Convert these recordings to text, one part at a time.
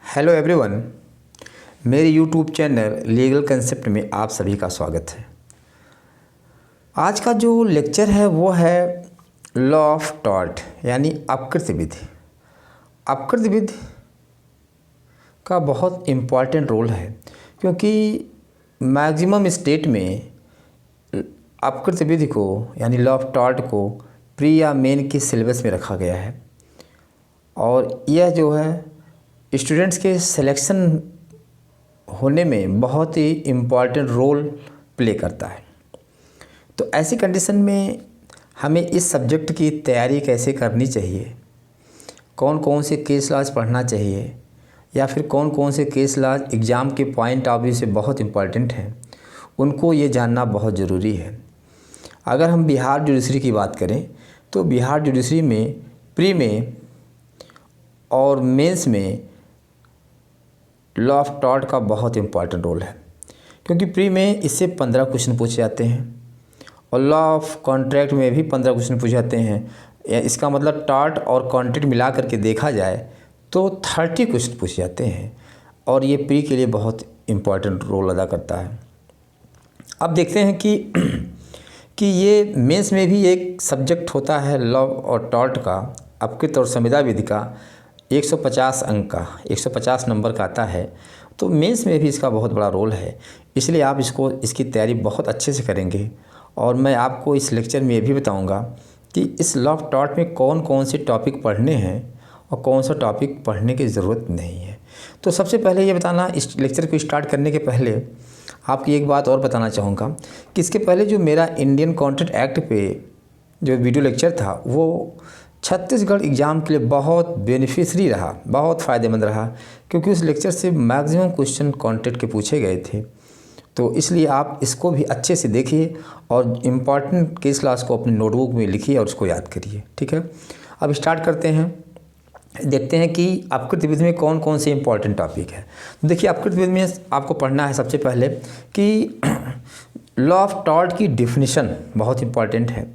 Hello everyone, मेरे YouTube channel legal concept में आप सभी का स्वागत है। आज का जो लेक्चर है वो है लॉ ऑफ टॉर्ट यानी अपकृत्य विधि। अपकृत्य विधि का बहुत इम्पॉर्टेंट रोल है क्योंकि मैक्सिमम स्टेट में अपकृत्य विधि को यानी लॉ ऑफ टॉर्ट को प्री या मेन के सिलेबस में रखा गया है और यह जो है स्टूडेंट्स के सिलेक्शन होने में बहुत ही इम्पॉर्टेंट रोल प्ले करता है। तो ऐसी कंडीशन में हमें इस सब्जेक्ट की तैयारी कैसे करनी चाहिए, कौन कौन से केस लॉज पढ़ना चाहिए या फिर कौन कौन से केस लॉज एग्ज़ाम के पॉइंट ऑफ व्यू से बहुत इम्पॉर्टेंट हैं, उनको ये जानना बहुत ज़रूरी है। अगर हम बिहार जुडिशरी की बात करें तो बिहार जुडिशरी में प्री में और मेंस में लॉ ऑफ टॉर्ट का बहुत इम्पॉर्टेंट रोल है क्योंकि प्री में इससे 15 क्वेश्चन पूछे जाते हैं और लॉ ऑफ कॉन्ट्रैक्ट में भी 15 क्वेश्चन पूछे जाते हैं। इसका मतलब टॉर्ट और कॉन्ट्रैक्ट मिला करके देखा जाए तो 30 क्वेश्चन पूछे जाते हैं और ये प्री के लिए बहुत इम्पॉर्टेंट रोल अदा करता है। अब देखते हैं कि ये मेंस में भी एक सब्जेक्ट होता है लॉ और टॉर्ट का, अपकृत्य और संविदा विधि का 150 अंक का 150 नंबर का आता है। तो मेंस में भी इसका बहुत बड़ा रोल है, इसलिए आप इसकी तैयारी बहुत अच्छे से करेंगे। और मैं आपको इस लेक्चर में ये भी बताऊंगा कि इस लॉ ऑफ टॉर्ट में कौन कौन से टॉपिक पढ़ने हैं और कौन सा टॉपिक पढ़ने की ज़रूरत नहीं है। तो सबसे पहले ये बताना, इस लेक्चर को स्टार्ट करने के पहले आपकी एक बात और बताना चाहूँगा कि इसके पहले जो मेरा इंडियन कॉन्ट्रैक्ट एक्ट पे जो वीडियो लेक्चर था वो छत्तीसगढ़ एग्ज़ाम के लिए बहुत बेनिफिशरी रहा, बहुत फ़ायदेमंद रहा क्योंकि उस लेक्चर से मैक्सिमम क्वेश्चन कॉन्ट्रैक्ट के पूछे गए थे। तो इसलिए आप इसको भी अच्छे से देखिए और इम्पॉर्टेंट केस लॉज को अपनी नोटबुक में लिखिए और उसको याद करिए। ठीक है, अब स्टार्ट करते हैं, देखते हैं कि अपकृत्य विधि में कौन कौन से इम्पॉर्टेंट टॉपिक है। देखिए, अपकृत्य विधि में आपको पढ़ना है सबसे पहले कि लॉ ऑफ टॉर्ट की डिफिनीशन बहुत इम्पॉर्टेंट है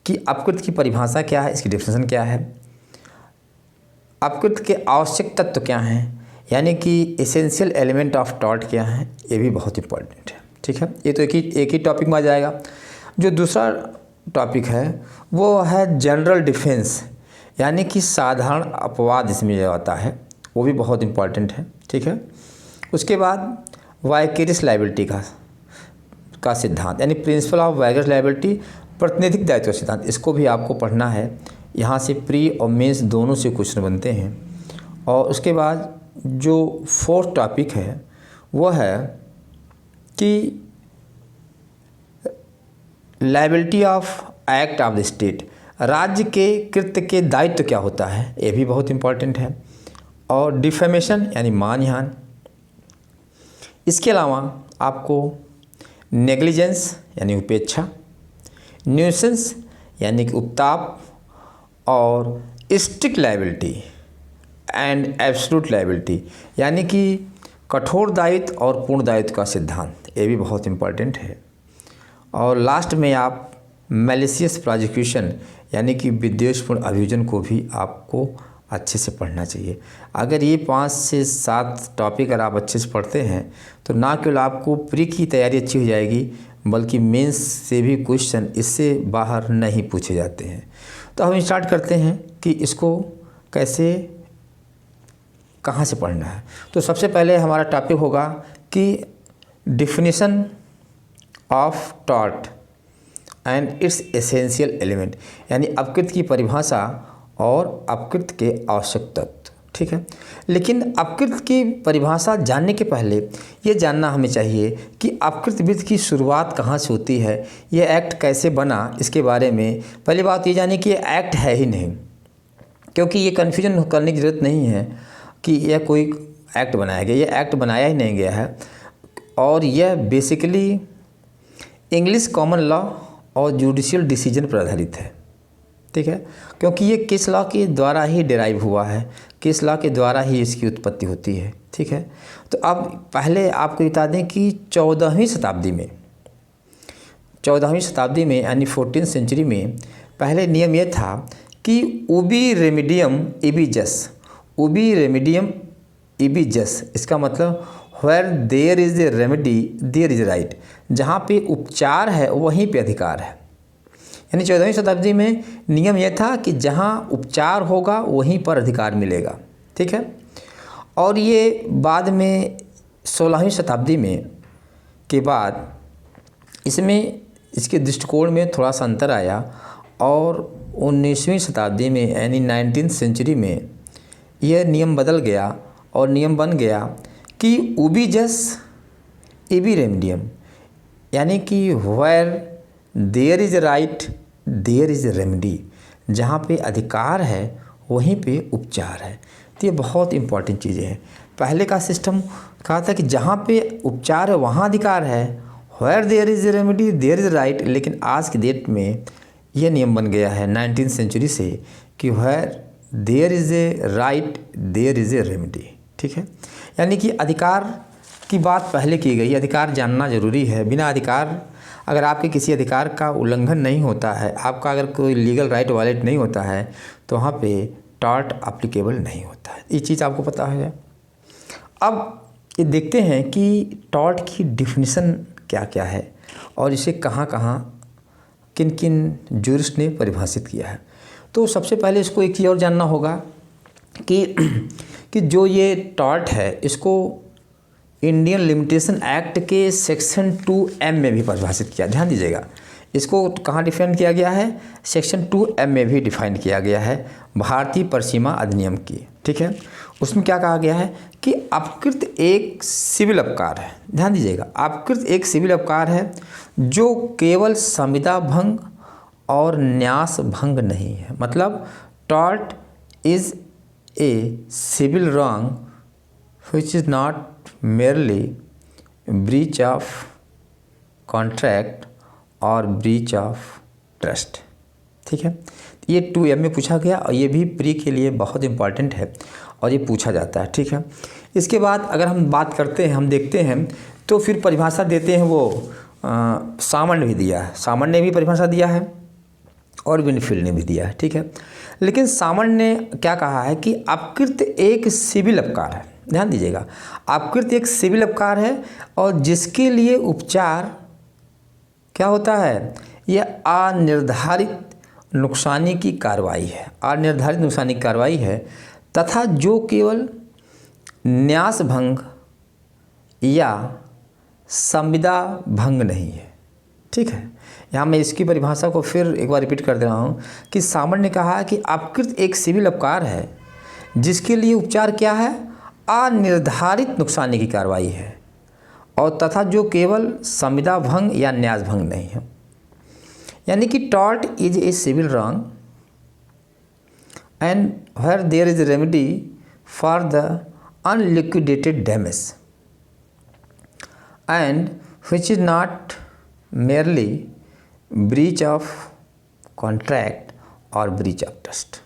कि अपकृत्य की परिभाषा क्या है, इसकी डेफिनेशन क्या है, अपकृत्य के आवश्यक तत्व क्या हैं, यानी कि एसेंशियल एलिमेंट ऑफ टॉर्ट क्या है, ये भी बहुत इंपॉर्टेंट है। ठीक है, ये तो एक ही टॉपिक में आ जाएगा। जो दूसरा टॉपिक है वो है जनरल डिफेंस, यानी कि साधारण अपवाद इसमें जो आता है वो भी बहुत इंपॉर्टेंट है। ठीक है, उसके बाद वाइकेरियस लायबिलिटी का सिद्धांत यानी प्रिंसिपल ऑफ वाइकेरियस लायबिलिटी, प्रतिनिधिक दायित्व सिद्धांत, इसको भी आपको पढ़ना है। यहाँ से प्री और मेंस दोनों से क्वेश्चन बनते हैं। और उसके बाद जो फोर्थ टॉपिक है वो है कि liability of act of the state, राज्य के कृत्य के दायित्व क्या होता है, ये भी बहुत इम्पॉर्टेंट है। और डिफेमेशन यानी मानहानि। इसके अलावा आपको नेग्लिजेंस यानी उपेक्षा, न्यूसेंस यानी कि उपताप, और strict liability and absolute liability यानी कि कठोर दायित्व और पूर्ण दायित्व का सिद्धांत, ये भी बहुत इम्पॉर्टेंट है। और लास्ट में आप मैलिशियस प्रोसिक्यूशन यानी कि विद्वेषपूर्ण अभियोजन को भी आपको अच्छे से पढ़ना चाहिए। अगर ये 5 से 7 टॉपिक अगर आप अच्छे से पढ़ते हैं तो ना केवल आपको प्री की तैयारी अच्छी हो जाएगी बल्कि मेंस से भी क्वेश्चन इससे बाहर नहीं पूछे जाते हैं। तो हम स्टार्ट करते हैं कि इसको कैसे कहाँ से पढ़ना है। तो सबसे पहले हमारा टॉपिक होगा कि definition of tort and it's essential element, यानी अपकृत्य की परिभाषा और अपकृत्य के आवश्यक तत्व। ठीक है, लेकिन अपकृत्य की परिभाषा जानने के पहले ये जानना हमें चाहिए कि अपकृत्य विधि की शुरुआत कहाँ से होती है, ये एक्ट कैसे बना, इसके बारे में पहली बात ये जानिए कि ये एक्ट है ही नहीं, क्योंकि ये कन्फ्यूजन करने की ज़रूरत नहीं है कि यह कोई एक्ट बनाया गया, ये एक्ट बनाया ही नहीं गया है। और यह बेसिकली इंग्लिश कॉमन लॉ और जुडिशियल डिसीजन पर आधारित है। ठीक है, क्योंकि ये केस लॉ के द्वारा ही डिराइव हुआ है, केस लॉ के द्वारा ही इसकी उत्पत्ति होती है। ठीक है, तो अब पहले आपको बता दें कि 14वीं शताब्दी में यानी 14th सेंचुरी में पहले नियम ये था कि उबी रेमिडियम इबी जस, उबी रेमिडियम इबिजस, इसका मतलब where there is a remedy there is right, जहाँ पे उपचार है वहीं पे अधिकार है। यानी 14वीं शताब्दी में नियम यह था कि जहाँ उपचार होगा वहीं पर अधिकार मिलेगा, ठीक है। और ये बाद में 16वीं शताब्दी में के बाद इसमें इसके दृष्टिकोण में थोड़ा सा अंतर आया और 19वीं शताब्दी में यानी 19th सेंचुरी में यह नियम बदल गया और नियम बन गया कि उबी जस इबी रेमडियम, यानी कि where there is right there is remedy, जहाँ पे अधिकार है वहीं पे उपचार है। तो ये बहुत इंपॉर्टेंट चीज़ें हैं। पहले का सिस्टम कहा था कि जहाँ पे उपचार है वहाँ अधिकार है, where there is remedy there is right, लेकिन आज की डेट में यह नियम बन गया है 19th सेंचुरी से कि where there is a right there is a remedy, ठीक है। यानी कि अधिकार की बात पहले की गई, अधिकार जानना ज़रूरी है। बिना अधिकार, अगर आपके किसी अधिकार का उल्लंघन नहीं होता है, आपका अगर कोई लीगल राइट वायलेट नहीं होता है, तो वहाँ पे टॉर्ट एप्लीकेबल नहीं होता है। ये चीज़ आपको पता है। अब ये देखते हैं कि टॉर्ट की डिफिनीसन क्या क्या है और इसे कहाँ कहाँ किन किन जूरिस्ट ने परिभाषित किया है। तो सबसे पहले इसको एक चीज़ और जानना होगा कि जो ये टॉर्ट है इसको इंडियन लिमिटेशन एक्ट के सेक्शन 2M में भी परिभाषित किया। ध्यान दीजिएगा, इसको कहाँ डिफाइन किया गया है, सेक्शन 2M में भी डिफाइन किया गया है, भारतीय परिसीमा अधिनियम की, ठीक है। उसमें क्या कहा गया है कि अपकृत एक सिविल अपकार है। ध्यान दीजिएगा, अपकृत एक सिविल अपकार है जो केवल संविदा भंग और न्यास भंग नहीं है। मतलब tort is a civil wrong which is not merely breach of contract और breach of trust, ठीक है। ये 2M में पूछा गया और ये भी प्री के लिए बहुत इंपॉर्टेंट है और ये पूछा जाता है, ठीक है। इसके बाद अगर हम बात करते हैं, हम देखते हैं तो फिर परिभाषा देते हैं वो सामान्य भी दिया है, सामान्य ने भी परिभाषा दिया है और विनफील्ड ने भी दिया है, ठीक है। लेकिन सामान्य ने क्या कहा है कि अपकृत एक सिविल अपकार है। ध्यान दीजिएगा, अपकृत एक सिविल अपकार है और जिसके लिए उपचार क्या होता है, यह अनिर्धारित नुकसानी की कार्रवाई है, अनिर्धारित नुकसानी की कार्रवाई है, तथा जो केवल न्यास भंग या संविदा भंग नहीं है, ठीक है। यहाँ मैं इसकी परिभाषा को फिर एक बार रिपीट कर दे रहा हूँ कि सामान्य ने कहा कि अपकृत एक सिविल अपकार है जिसके लिए उपचार क्या है, अनिर्धारित नुकसानी की कार्रवाई है, और तथा जो केवल संविदा भंग या न्यास भंग नहीं है। यानी कि tort is a civil wrong and where there is remedy for the unliquidated damage and which is not merely breach of contract और ब्रीच ऑफ ट्रस्ट,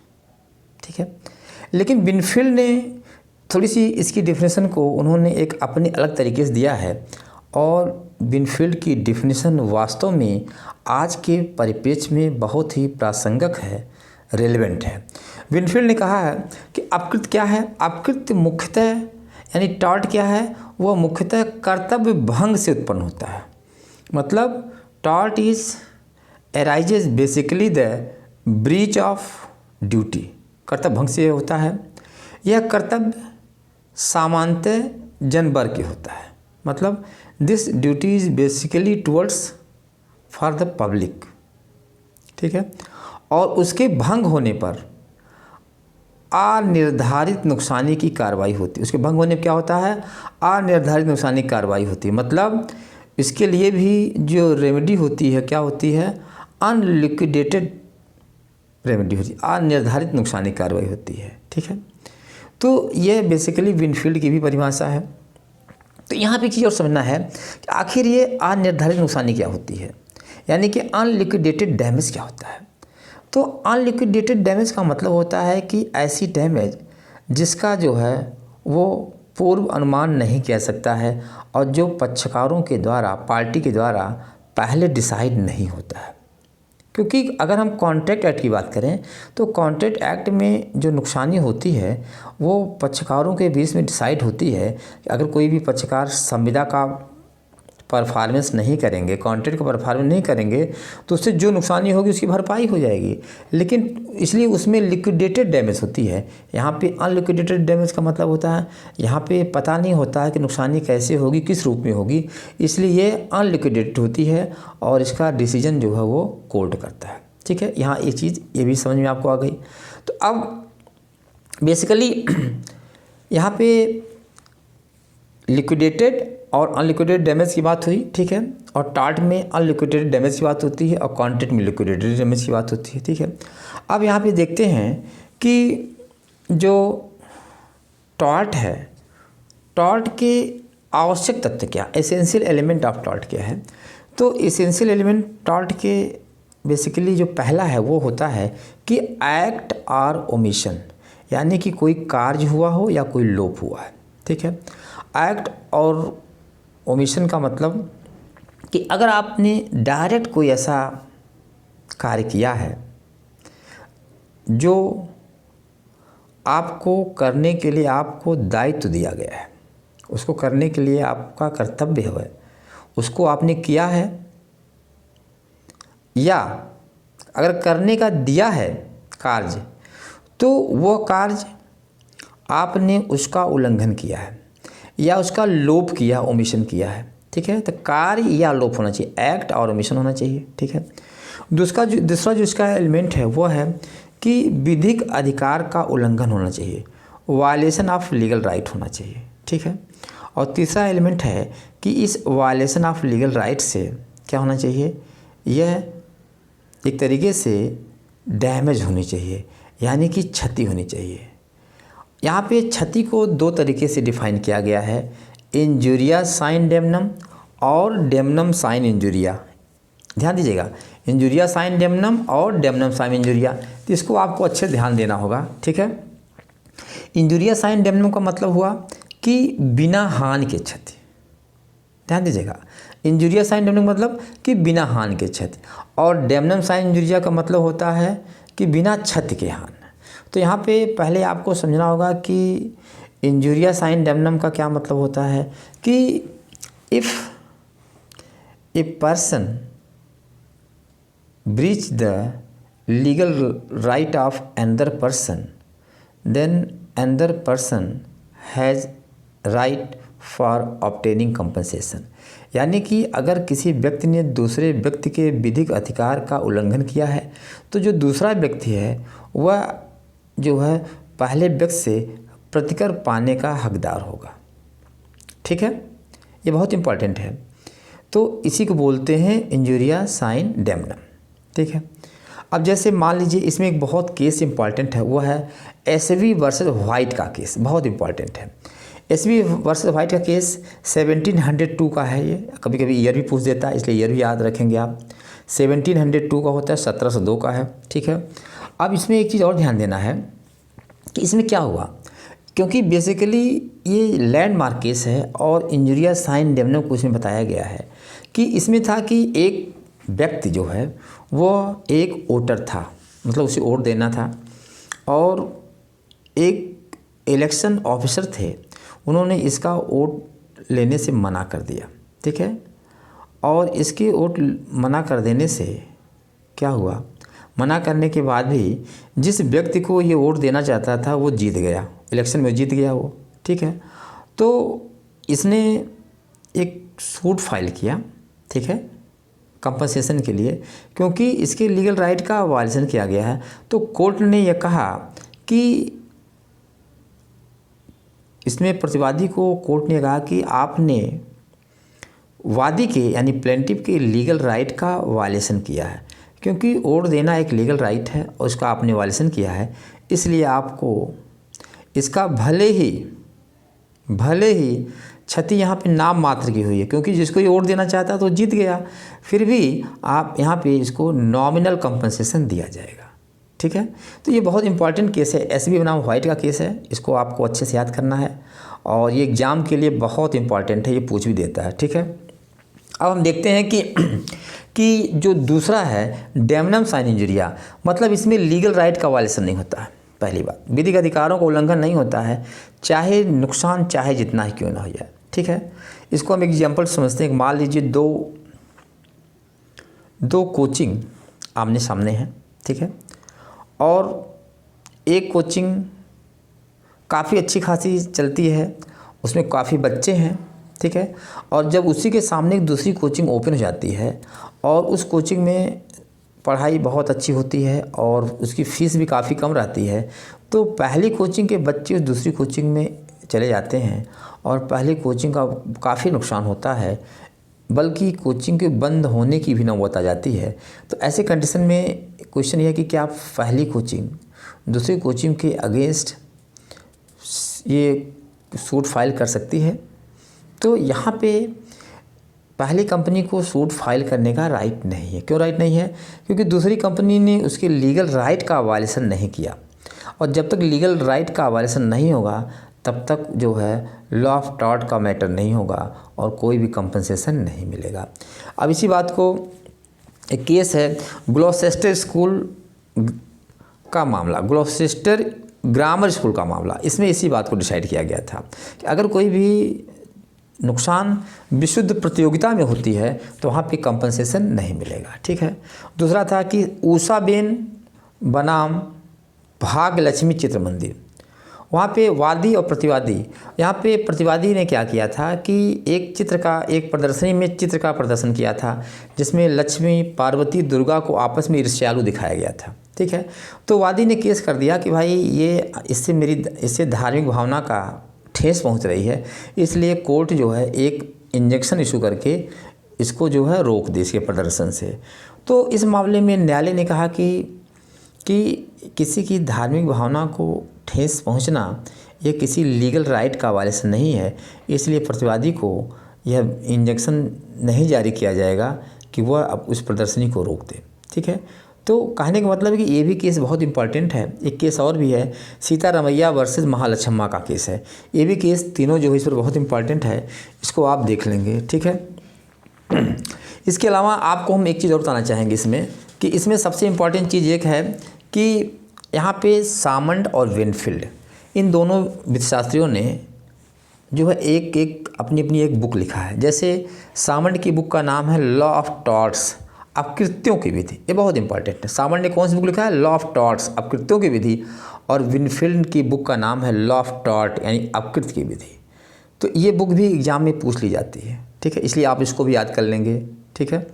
ठीक है। लेकिन विनफील्ड ने थोड़ी सी इसकी डिफिनेशन को उन्होंने एक अपने अलग तरीके से दिया है और विनफील्ड की डिफिनेशन वास्तव में आज के परिप्रेक्ष्य में बहुत ही प्रासंगिक है, रेलेवेंट है। विनफील्ड ने कहा है कि अपकृत क्या है, अपकृत मुख्यतः यानी टॉर्ट क्या है, वह मुख्यतः कर्तव्य भंग से उत्पन्न होता है। मतलब tort is arises basically the breach of duty, कर्तव्य भंग से होता है। यह कर्तव्य सामान्यतः जनवर्ग की होता है। मतलब this duty is basically towards for the public, ठीक है। और उसके भंग होने पर अनिर्धारित नुकसानी की कार्रवाई होती है। उसके भंग होने पर क्या होता है, अनिर्धारित नुकसानी की कार्रवाई होती है। मतलब इसके लिए भी जो रेमेडी होती है क्या होती है, अनलिक्विडेटेड रेमेडी होती है, अनिर्धारित नुकसानी कार्रवाई होती है, ठीक है। तो ये बेसिकली विनफील्ड की भी परिभाषा है। तो यहाँ पे एक चीज़ और समझना है कि आखिर ये अनिर्धारित नुकसानी क्या होती है, यानी कि अनलिक्विडेटेड डैमेज क्या होता है। तो अनलिक्विडेटेड डैमेज का मतलब होता है कि ऐसी डैमेज जिसका जो है वो पूर्व अनुमान नहीं किया सकता है और जो पक्षकारों के द्वारा, पार्टी के द्वारा पहले डिसाइड नहीं होता है। क्योंकि अगर हम कॉन्ट्रैक्ट एक्ट की बात करें तो कॉन्ट्रैक्ट एक्ट में जो नुकसानी होती है वो पक्षकारों के बीच में डिसाइड होती है कि अगर कोई भी पक्षकार संविदा का परफॉर्मेंस नहीं करेंगे, कॉन्ट्रैक्ट का परफॉर्मेंस नहीं करेंगे तो उससे जो नुकसानी होगी उसकी भरपाई हो जाएगी। लेकिन इसलिए उसमें लिक्विडेटेड डैमेज होती है। यहाँ पे अनलिक्विडेटेड डैमेज का मतलब होता है यहाँ पे पता नहीं होता है कि नुकसानी कैसे होगी, किस रूप में होगी, इसलिए ये अनलिक्विडेटेड होती है और इसका डिसीजन जो है वो कोर्ट करता है। ठीक है, यहाँ एक चीज़ ये भी समझ में आपको आ गई। तो अब बेसिकली यहाँ पे लिक्विडेटेड और अनलिक्विडेटेड डैमेज की बात हुई। ठीक है, और टार्ट में अनलिक्विडेटेड डैमेज की बात होती है और कॉन्ट्रैक्ट में लिक्विडेटेड डैमेज की बात होती है। ठीक है, अब यहाँ पे देखते हैं कि जो टॉर्ट है, टॉर्ट के आवश्यक तत्व क्या, एसेंशियल एलिमेंट ऑफ टॉर्ट क्या है। तो एसेंशियल एलिमेंट टॉर्ट के बेसिकली जो पहला है वो होता है कि एक्ट और ओमिशन, यानी कि कोई कार्य हुआ हो या कोई लोप हुआ है। ठीक है, एक्ट और ओमिशन का मतलब कि अगर आपने डायरेक्ट कोई ऐसा कार्य किया है जो आपको करने के लिए आपको दायित्व दिया गया है, उसको करने के लिए आपका कर्तव्य है, उसको आपने किया है, या अगर करने का दिया है कार्य तो वह कार्य आपने उसका उल्लंघन किया है या उसका लोप किया, ओमिशन किया है। ठीक है, तो कार्य या लोप होना चाहिए, एक्ट और ओमिशन होना चाहिए। ठीक है, दूसरा जो इसका एलिमेंट है वो है कि विधिक अधिकार का उल्लंघन होना चाहिए, वायलेशन ऑफ लीगल राइट होना चाहिए। ठीक है, और तीसरा एलिमेंट है कि इस वायलेशन ऑफ लीगल राइट से क्या होना चाहिए, यह एक तरीके से डैमेज होनी चाहिए, यानी कि क्षति होनी चाहिए। यहाँ पे क्षति को दो तरीके से डिफाइन किया गया है, इंजुरिया साइन डेमनम और डेमनम साइन इंजुरिया। ध्यान दीजिएगा, इंजुरिया साइन डेमनम और डेमनम साइन इंजुरिया, तो इसको आपको अच्छे ध्यान देना होगा। ठीक है, इंजुरिया साइन डेमनम का मतलब हुआ कि बिना हानि के क्षति। ध्यान दीजिएगा, इंजुरिया साइन डेमनम का मतलब कि बिना हानि के क्षति, और डेमनम साइन इंजुरिया का मतलब होता है कि बिना क्षति के हानि। तो यहाँ पे पहले आपको समझना होगा कि इंजुरिया साइन डेमनम का क्या मतलब होता है कि if a person breach the legal right of another person then another person has right for obtaining compensation, यानी कि अगर किसी व्यक्ति ने दूसरे व्यक्ति के विधिक अधिकार का उल्लंघन किया है तो जो दूसरा व्यक्ति है वह जो है पहले व्यक्ति से प्रतिकर पाने का हकदार होगा। ठीक है, ये बहुत इंपॉर्टेंट है। तो इसी को बोलते हैं इंजुरिया साइन डेमनम। ठीक है, अब जैसे मान लीजिए इसमें एक बहुत केस इंपॉर्टेंट है, वो है एसवी वर्सेस वाइट का केस, बहुत इंपॉर्टेंट है। एसवी वर्सेस वाइट का केस 1702 का है। ये कभी कभी ईयर भी पूछ देता है, इसलिए ईयर भी याद रखेंगे आप। 1702 का होता है, 1702 का है। ठीक है, अब इसमें एक चीज़ और ध्यान देना है कि इसमें क्या हुआ, क्योंकि बेसिकली ये लैंडमार्क केस है और इंजुरिया साइन डेमनम को इसमें बताया गया है कि इसमें था कि एक व्यक्ति जो है वो एक वोटर था, मतलब उसे वोट देना था, और एक इलेक्शन ऑफिसर थे, उन्होंने इसका वोट लेने से मना कर दिया। ठीक है, और इसके वोट मना कर देने से क्या हुआ, मना करने के बाद भी जिस व्यक्ति को ये वोट देना चाहता था वो जीत गया, इलेक्शन में जीत गया वो। ठीक है, तो इसने एक सूट फाइल किया। ठीक है, कंपनसेशन के लिए, क्योंकि इसके लीगल राइट का वायलेशन किया गया है। तो कोर्ट ने यह कहा कि इसमें प्रतिवादी को कोर्ट ने कहा कि आपने वादी के यानी प्लेंटिफ के लीगल राइट का वायलेशन किया है, क्योंकि वोट देना एक लीगल राइट है और उसका आपने वायलेशन किया है, इसलिए आपको इसका भले ही क्षति यहाँ पे नाम मात्र की हुई है, क्योंकि जिसको ये वोट देना चाहता तो जीत गया, फिर भी आप यहाँ पे इसको नॉमिनल कंपनसेशन दिया जाएगा। ठीक है, तो ये बहुत इंपॉर्टेंट केस है, एसवी बनाम वाइट का केस है, इसको आपको अच्छे से याद करना है और ये एग्ज़ाम के लिए बहुत इंपॉर्टेंट है, ये पूछ भी देता है। ठीक है, अब हम देखते हैं कि जो दूसरा है डैमनम साइन इंजुरिया, मतलब इसमें लीगल राइट का वायलेशन नहीं होता है। पहली बात, विधिक अधिकारों का उल्लंघन नहीं होता है, चाहे नुकसान चाहे जितना ही क्यों ना हो जाए। ठीक है, इसको हम एग्जाम्पल समझते हैं। मान लीजिए दो कोचिंग आमने सामने हैं, ठीक है, और एक कोचिंग काफ़ी अच्छी खासी चलती है, उसमें काफ़ी बच्चे हैं, ठीक है, और जब उसी के सामने एक दूसरी कोचिंग ओपन हो जाती है और उस कोचिंग में पढ़ाई बहुत अच्छी होती है और उसकी फ़ीस भी काफ़ी कम रहती है, तो पहली कोचिंग के बच्चे उस दूसरी कोचिंग में चले जाते हैं और पहली कोचिंग का काफ़ी नुकसान होता है, बल्कि कोचिंग के बंद होने की भी नौबत आ जाती है। तो ऐसे कंडीशन में क्वेश्चन ये है कि क्या पहली कोचिंग दूसरी कोचिंग के अगेंस्ट ये सूट फाइल कर सकती है? तो यहाँ पे पहली कंपनी को सूट फाइल करने का राइट नहीं है। क्यों राइट नहीं है? क्योंकि दूसरी कंपनी ने उसके लीगल राइट का वायलेशन नहीं किया, और जब तक लीगल राइट का वायलेशन नहीं होगा तब तक जो है लॉ ऑफ टॉर्ट का मैटर नहीं होगा और कोई भी कंपनसेशन नहीं मिलेगा। अब इसी बात को, एक केस है ग्लॉसेस्टर स्कूल का मामला, ग्लॉसेस्टर ग्रामर स्कूल का मामला। इसमें इसी बात को डिसाइड किया गया था कि अगर कोई भी नुकसान विशुद्ध प्रतियोगिता में होती है तो वहाँ पे कंपनसेशन नहीं मिलेगा। ठीक है। दूसरा था कि उषाबेन बनाम भाग्यलक्ष्मी चित्र मंदिर, वहाँ पे वादी और प्रतिवादी, यहाँ पे प्रतिवादी ने क्या किया था कि एक प्रदर्शनी में चित्र का प्रदर्शन किया था जिसमें लक्ष्मी, पार्वती, दुर्गा को आपस में ईर्ष्यालु दिखाया गया था। ठीक है। तो वादी ने केस कर दिया कि भाई ये इससे धार्मिक भावना का ठेस पहुँच रही है, इसलिए कोर्ट जो है एक इंजेक्शन इशू करके इसको जो है रोक दे इसके प्रदर्शन से। तो इस मामले में न्यायालय ने कहा कि किसी की धार्मिक भावना को ठेस पहुंचना ये किसी लीगल राइट का वायलेशन नहीं है, इसलिए प्रतिवादी को यह इंजेक्शन नहीं जारी किया जाएगा कि वह अब उस प्रदर्शनी को रोक दे। ठीक है। तो कहने का मतलब है कि ये भी केस बहुत इंपॉर्टेंट है। एक केस और भी है, सीतारमैया वर्सेस महालक्ष्मा का केस है। ये भी केस तीनों जो है इस पर बहुत इंपॉर्टेंट है, इसको आप देख लेंगे। ठीक है। इसके अलावा आपको हम एक चीज़ और बताना चाहेंगे इसमें, कि इसमें सबसे इम्पॉर्टेंट चीज़ एक है कि यहाँ पे सामंड और विनफील्ड, इन दोनों वित्तशास्त्रियों ने जो है एक अपनी एक बुक लिखा है। जैसे सामंड की बुक का नाम है लॉ ऑफ टॉर्ट्स, अपकृत्यों की विधि। ये बहुत इंपॉर्टेंट है। सामंड ने कौन सी बुक लिखा है? लॉ ऑफ टॉर्ट्स, अपकृत्यों की विधि। और विनफील्ड की बुक का नाम है लॉ ऑफ टॉर्ट, यानी अपकृत की विधि। तो ये बुक भी एग्जाम में पूछ ली जाती है। ठीक है, इसलिए आप इसको भी याद कर लेंगे। ठीक है।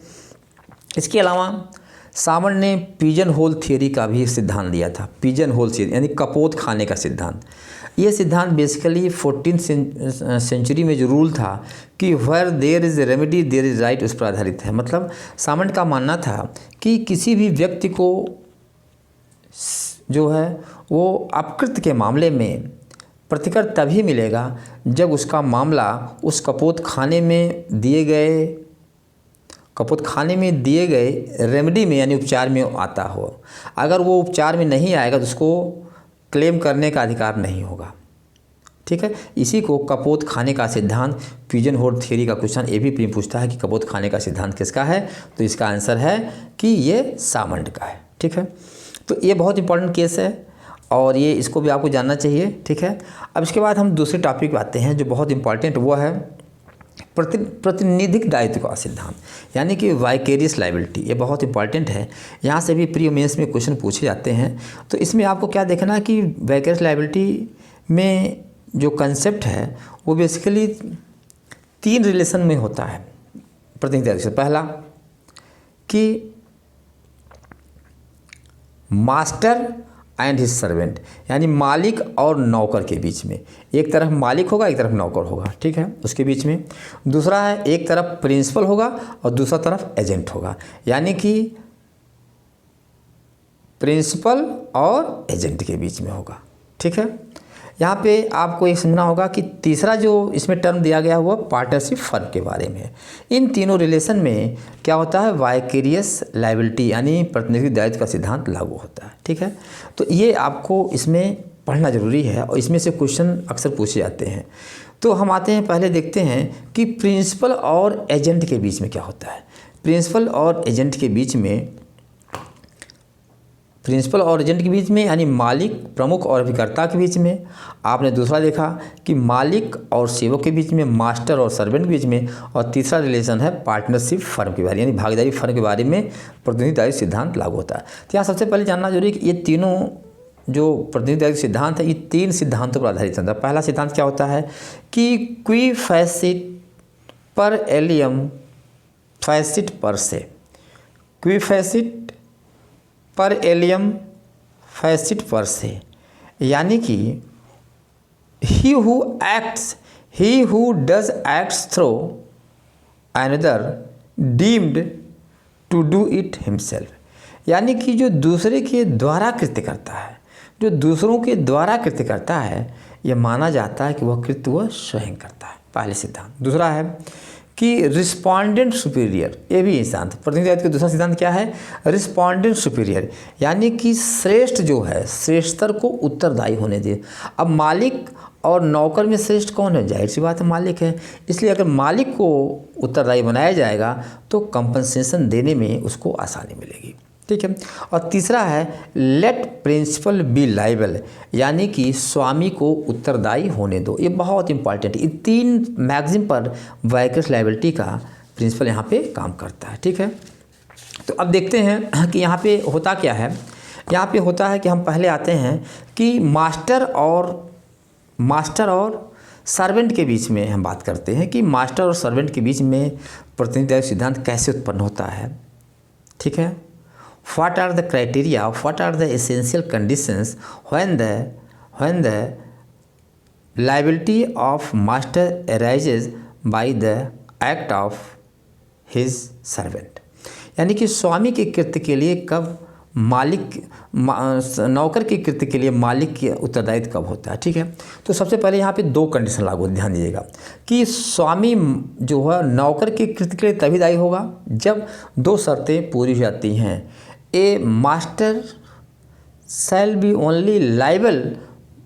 इसके अलावा सामंड ने पिजन होल थियरी का भी सिद्धांत दिया था। पिजन होल थियरी यानी कपोत खाने का सिद्धांत। ये सिद्धांत बेसिकली 14th सेंचुरी में जो रूल था कि where there is remedy there is right, उस पर आधारित है। मतलब सामंड का मानना था कि किसी भी व्यक्ति को जो है वो अपकृत के मामले में प्रतिकर तभी मिलेगा जब उसका मामला उस कपोत खाने में दिए गए रेमेडी में यानी उपचार में आता हो। अगर वो उपचार में नहीं आएगा तो उसको क्लेम करने का अधिकार नहीं होगा। ठीक है। इसी को कपोत खाने का सिद्धांत, पिजन होल थियरी का क्वेश्चन ये भी प्री पूछता है कि कपोत खाने का सिद्धांत किसका है, तो इसका आंसर है कि ये सामंड का है। ठीक है। तो ये बहुत इंपॉर्टेंट केस है और ये इसको भी आपको जानना चाहिए। ठीक है। अब इसके बाद हम दूसरे टॉपिक पे आते हैं जो बहुत इंपॉर्टेंट, वो है प्रतिनिधिक दायित्व का सिद्धांत, यानी कि वाइकेरियस लायबिलिटी। ये बहुत इंपॉर्टेंट है, यहाँ से भी प्री मेंस में क्वेश्चन पूछे जाते हैं। तो इसमें आपको क्या देखना है कि वाइकेरियस लायबिलिटी में जो कंसेप्ट है वो बेसिकली 3 रिलेशन में होता है प्रतिनिधिक दायित्व से। पहला कि मास्टर एंड हिज सर्वेंट, यानी मालिक और नौकर के बीच में, एक तरफ मालिक होगा एक तरफ नौकर होगा। ठीक है, उसके बीच में। दूसरा है एक तरफ प्रिंसिपल होगा और दूसरा तरफ एजेंट होगा, यानी कि प्रिंसिपल और एजेंट के बीच में होगा। ठीक है। यहाँ पे आपको एक समझना होगा कि तीसरा जो इसमें टर्म दिया गया हुआ पार्टनरशिप फर्म के बारे में है। इन तीनों रिलेशन में क्या होता है? वाइकेरियस लायबिलिटी यानी प्रतिनिधिक दायित्व का सिद्धांत लागू होता है। ठीक है। तो ये आपको इसमें पढ़ना ज़रूरी है और इसमें से क्वेश्चन अक्सर पूछे जाते हैं। तो हम आते हैं, पहले देखते हैं कि प्रिंसिपल और एजेंट के बीच में क्या होता है। प्रिंसिपल और एजेंट के बीच में यानी मालिक, प्रमुख और अभिकर्ता के बीच में। आपने दूसरा देखा कि मालिक और सेवक के बीच में, मास्टर और सर्वेंट के बीच में। और तीसरा रिलेशन है पार्टनरशिप फर्म के बारे, यानी भागीदारी फर्म के बारे में प्रतिनिधि दायित्व सिद्धांत लागू होता है। तो यहाँ सबसे पहले जानना जरूरी है कि ये तीनों जो प्रतिनिधि दायित्व सिद्धांत है, ये 3 सिद्धांतों पर आधारित होता है। पहला सिद्धांत क्या होता है कि क्वी फैसिट पर एलियम फैसिट पर से, क्वी फैसिट पर एलियम फैसिट पर से, यानी कि he who does acts through another deemed to do it himself, यानी कि जो दूसरे के द्वारा कृत्य करता है, जो दूसरों के द्वारा कृत्य करता है, यह माना जाता है कि वह कृत्य वह स्वयं करता है, पहले सिद्धांत। दूसरा है कि रिस्पॉन्डेंट सुपीरियर, ये भी सिद्धांत। प्रतिनिधि दायित्व का दूसरा सिद्धांत क्या है, रिस्पॉन्डेंट सुपीरियर, यानी कि श्रेष्ठ जो है श्रेष्ठतर को उत्तरदायी होने दे। अब मालिक और नौकर में श्रेष्ठ कौन है, जाहिर सी बात है मालिक है। इसलिए अगर मालिक को उत्तरदायी बनाया जाएगा तो कंपनसेशन देने में उसको आसानी मिलेगी, ठीक है। और तीसरा है लेट प्रिंसिपल बी लाइबल, यानी कि स्वामी को उत्तरदायी होने दो। ये बहुत इंपॉर्टेंट है। ये 3 मैगजीम पर वाइकर्स लाइबिलिटी का प्रिंसिपल यहाँ पे काम करता है, ठीक है। तो अब देखते हैं कि यहाँ पे होता क्या है। यहाँ पे होता है कि हम पहले आते हैं कि मास्टर और सर्वेंट के बीच में हम बात करते हैं कि मास्टर और सर्वेंट के बीच में प्रतिनिधि दायित्व सिद्धांत कैसे उत्पन्न होता है, ठीक है। What are the criteria? What are the essential conditions when the liability of master arises by the act of his servant? यानी कि स्वामी के कृत्य के लिए कब नौकर के कृत्य के लिए मालिक के उत्तरदायित्व कब होता है, ठीक है। तो सबसे पहले यहाँ पे 2 कंडीशन लागू, ध्यान दीजिएगा कि स्वामी जो है नौकर के कृत्य के लिए तभी दायी होगा जब 2 शर्तें पूरी हो जाती हैं। A master shall be only liable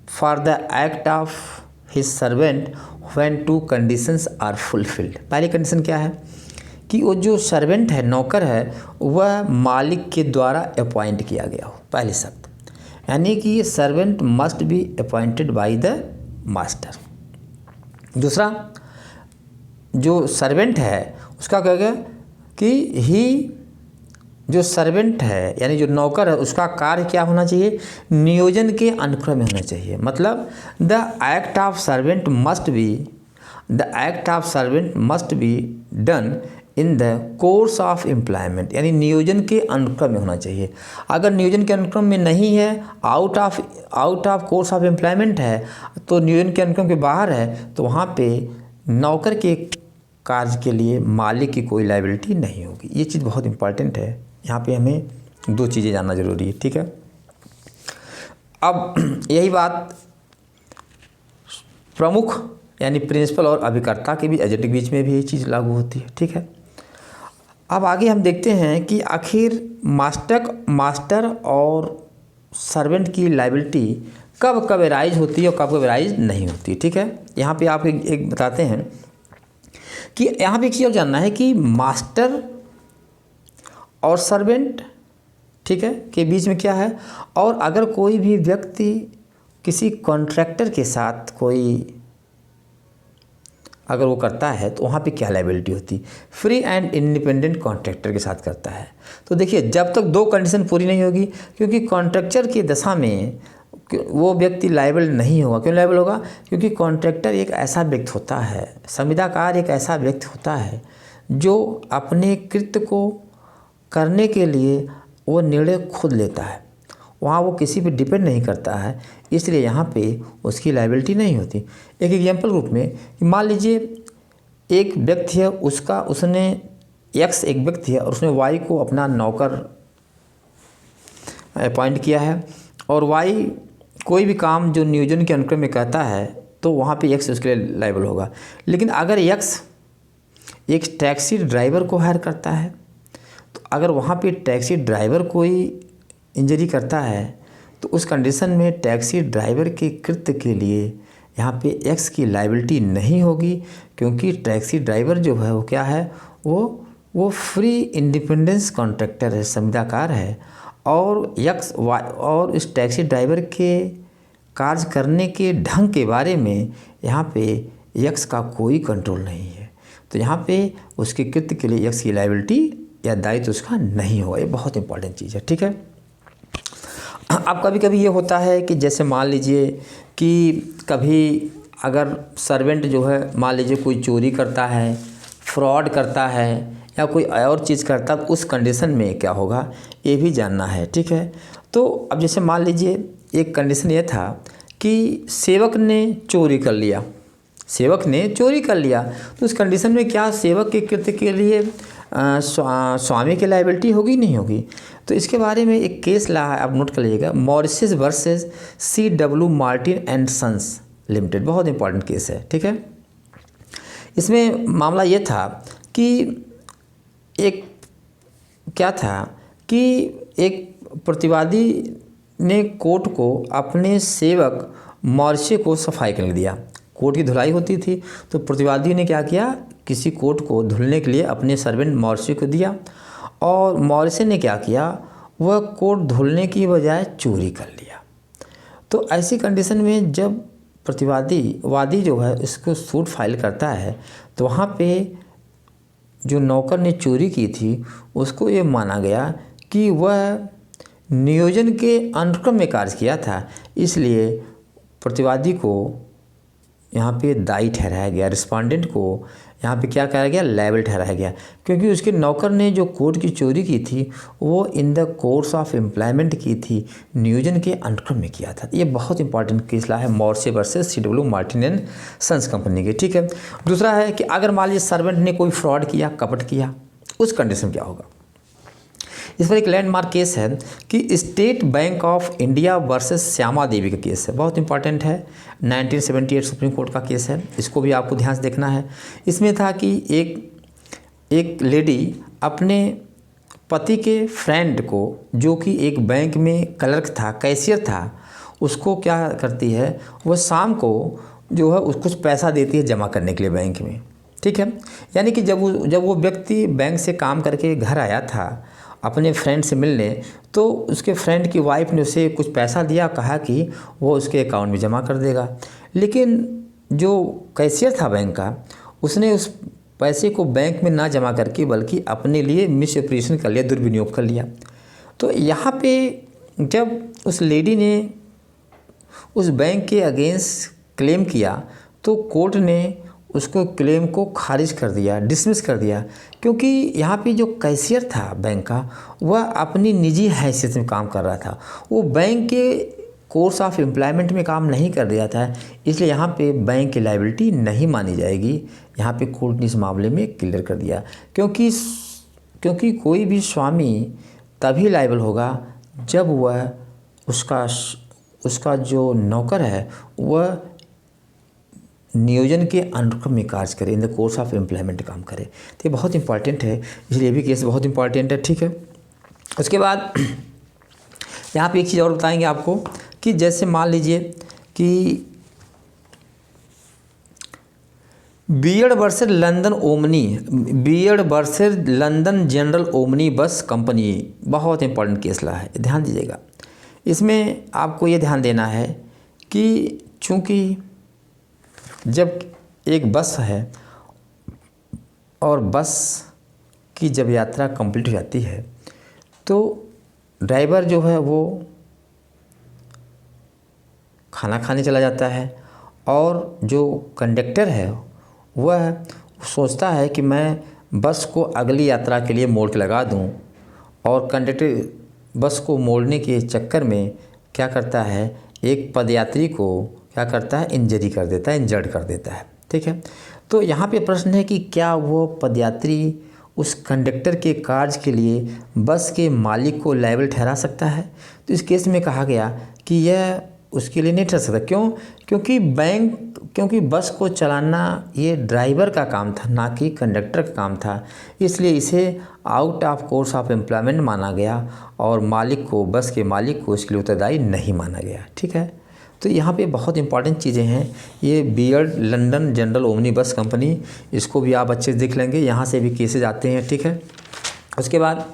for the act of his servant when 2 conditions are fulfilled। पहली कंडीशन क्या है कि वो जो सर्वेंट है, नौकर है, वह मालिक के द्वारा अपॉइंट किया गया हो, पहली शर्त, यानी कि ये servant must be appointed by the master. दूसरा, जो सर्वेंट है उसका क्या गया कि जो सर्वेंट है यानी जो नौकर है उसका कार्य क्या होना चाहिए, नियोजन के अनुक्रम में होना चाहिए। मतलब the act of servant must be done in the course of employment, यानी नियोजन के अनुक्रम में होना चाहिए। अगर नियोजन के अनुक्रम में नहीं है, out of course of employment है, तो नियोजन के अनुक्रम के बाहर है, तो वहाँ पे नौकर के कार्य के लिए मालिक की कोई लायबिलिटी नहीं होगी। ये चीज़ बहुत इंपॉर्टेंट है। यहाँ पे हमें 2 चीज़ें जानना जरूरी है, ठीक है। अब यही बात प्रमुख यानी प्रिंसिपल और अभिकर्ता के बीच, एजेंट के बीच में भी यही चीज़ लागू होती है, ठीक है। अब आगे हम देखते हैं कि आखिर मास्टर और सर्वेंट की लायबिलिटी कब कब एराइज होती है और कब कब एराइज नहीं होती, ठीक है। यहाँ पे आप एक बताते हैं कि यहाँ पे एक चीज़ और जानना है कि मास्टर और सर्वेंट, ठीक है, के बीच में क्या है, और अगर कोई भी व्यक्ति किसी कॉन्ट्रैक्टर के साथ अगर वो करता है तो वहाँ पे क्या लायबिलिटी होती, फ्री एंड इंडिपेंडेंट कॉन्ट्रैक्टर के साथ करता है। तो देखिए जब तक 2 कंडीशन पूरी नहीं होगी, क्योंकि कॉन्ट्रैक्टर की दशा में वो व्यक्ति लायबल नहीं होगा। क्यों लायबल होगा, क्योंकि कॉन्ट्रैक्टर एक ऐसा व्यक्ति होता है, संविदाकार एक ऐसा व्यक्ति होता है जो अपने कृत्य को करने के लिए वो निर्णय खुद लेता है, वहाँ वो किसी पे डिपेंड नहीं करता है, इसलिए यहाँ पे उसकी लायबिलिटी नहीं होती। एक एग्जाम्पल रूप में मान लीजिए एक व्यक्ति है, उसने एक्स एक व्यक्ति है और उसने वाई को अपना नौकर अपॉइंट किया है, और वाई कोई भी काम जो नियोजन के अनुक्रम में कहता है तो वहाँ पे एक्स उसके लिए लायबल होगा। लेकिन अगर एक्स एक टैक्सी ड्राइवर को हायर करता है, तो अगर वहाँ पे टैक्सी ड्राइवर कोई इंजरी करता है तो उस कंडीशन में टैक्सी ड्राइवर के कृत्य के लिए यहाँ पे एक्स की लायबिलिटी नहीं होगी, क्योंकि टैक्सी ड्राइवर जो है वो क्या है, वो फ्री इंडिपेंडेंस कॉन्ट्रैक्टर है, संविदाकार है, और एक्स और इस टैक्सी ड्राइवर के कार्य करने के ढंग के बारे में यहाँ पे एक्स का कोई कंट्रोल नहीं है। तो यहाँ पे उसके कृत्य के लिए एक्स की लायबिलिटी या दायित्व उसका नहीं होगा। ये बहुत इंपॉर्टेंट चीज़ है, ठीक है। अब कभी कभी ये होता है कि जैसे मान लीजिए कि कभी अगर सर्वेंट जो है मान लीजिए कोई चोरी करता है, फ्रॉड करता है या कोई और चीज़ करता है, तो उस कंडीशन में क्या होगा ये भी जानना है, ठीक है। तो अब जैसे मान लीजिए एक कंडीशन ये था कि सेवक ने चोरी कर लिया, तो उस कंडीशन में क्या सेवक के कृत्य के लिए स्वामी की लायबिलिटी होगी नहीं होगी। तो इसके बारे में एक केस ला है, आप नोट कर लीजिएगा, Morris versus CW Martin and Sons Limited. बहुत इंपॉर्टेंट केस है, ठीक है। इसमें मामला ये था कि एक प्रतिवादी ने कोर्ट को अपने सेवक मॉरिस को सफाई करने दिया। कोर्ट की धुलाई होती थी, तो प्रतिवादी ने क्या किया, किसी कोर्ट को धुलने के लिए अपने सर्वेंट मॉरिस को दिया, और मॉरिस ने क्या किया, वह कोर्ट धुलने की बजाय चोरी कर लिया। तो ऐसी कंडीशन में जब वादी जो है इसको सूट फाइल करता है, तो वहाँ पे जो नौकर ने चोरी की थी उसको ये माना गया कि वह नियोजन के अनुक्रम में कार्य किया था, इसलिए प्रतिवादी को यहाँ पे दायी ठहराया गया, रिस्पोंडेंट को यहाँ पे क्या कराया गया, लायबल ठहराया गया, क्योंकि उसके नौकर ने जो कोर्ट की चोरी की थी वो in the course of employment की थी, नियोजन के अनुक्रम में किया था। ये बहुत इंपॉर्टेंट केस है Morris versus CW Martin and Sons company के, ठीक है। दूसरा है कि अगर मान लीजिए सर्वेंट ने कोई फ्रॉड किया, कपट किया, उस कंडीशन क्या होगा। इस पर एक लैंडमार्क केस है कि State Bank of India versus Shyama Devi का केस है, बहुत इंपॉर्टेंट है, 1978 सुप्रीम कोर्ट का केस है, इसको भी आपको ध्यान से देखना है। इसमें था कि एक लेडी अपने पति के फ्रेंड को, जो कि एक बैंक में क्लर्क था, कैशियर था, उसको क्या करती है, वह शाम को जो है उसको कुछ पैसा देती है जमा करने के लिए बैंक में, ठीक है। यानी कि जब वो व्यक्ति बैंक से काम करके घर आया था अपने फ्रेंड से मिलने, तो उसके फ्रेंड की वाइफ ने उसे कुछ पैसा दिया, कहा कि वो उसके अकाउंट में जमा कर देगा। लेकिन जो कैशियर था बैंक का, उसने उस पैसे को बैंक में ना जमा करके बल्कि अपने लिए मिस ऑपरेशन कर लिया, दुर्विनियोग कर लिया। तो यहाँ पे जब उस लेडी ने उस बैंक के अगेंस्ट क्लेम किया, तो कोर्ट ने उसको क्लेम को खारिज कर दिया, डिसमिस कर दिया, क्योंकि यहाँ पे जो कैशियर था बैंक का, वह अपनी निजी हैसियत में काम कर रहा था, वो बैंक के कोर्स ऑफ एम्प्लॉयमेंट में काम नहीं कर रहा था, इसलिए यहाँ पे बैंक की लायबिलिटी नहीं मानी जाएगी। यहाँ पे कोर्ट ने इस मामले में क्लियर कर दिया, क्योंकि कोई भी स्वामी तभी लायबल होगा जब वह उसका जो नौकर है वह नियोजन के अनुक्रम में कार्य करे, in the course of employment काम करे। तो ये बहुत इंपॉर्टेंट है, इसलिए भी केस बहुत इंपॉर्टेंट है, ठीक है। उसके बाद यहाँ पे एक चीज़ और बताएंगे आपको कि जैसे मान लीजिए कि बीएड versus London General omnibus company, बहुत इंपॉर्टेंट केस रहा है, ध्यान दीजिएगा। इसमें आपको ये ध्यान देना है कि चूँकि जब एक बस है और बस की जब यात्रा कंप्लीट हो जाती है, तो ड्राइवर जो है वो खाना खाने चला जाता है, और जो कंडक्टर है वह सोचता है कि मैं बस को अगली यात्रा के लिए मोड़ के लगा दूं, और कंडक्टर बस को मोड़ने के चक्कर में क्या करता है, एक पदयात्री को क्या करता है, इंजर्ड कर देता है, ठीक है। तो यहाँ पे प्रश्न है कि क्या वो पदयात्री उस कंडक्टर के कार्य के लिए बस के मालिक को लायबल ठहरा सकता है। तो इस केस में कहा गया कि यह उसके लिए नहीं ठहरा सकता। क्यों? क्योंकि बैंक क्योंकि बस को चलाना ये ड्राइवर का काम था, ना कि कंडक्टर का काम था, इसलिए इसे out of course of employment माना गया और मालिक को, बस के मालिक को इसके लिए उत्तरदायी नहीं माना गया। ठीक है, तो यहाँ पे बहुत इंपॉर्टेंट चीज़ें हैं। ये beard London General omnibus company, इसको भी आप अच्छे से देख लेंगे, यहाँ से भी केसेज आते हैं। ठीक है, उसके बाद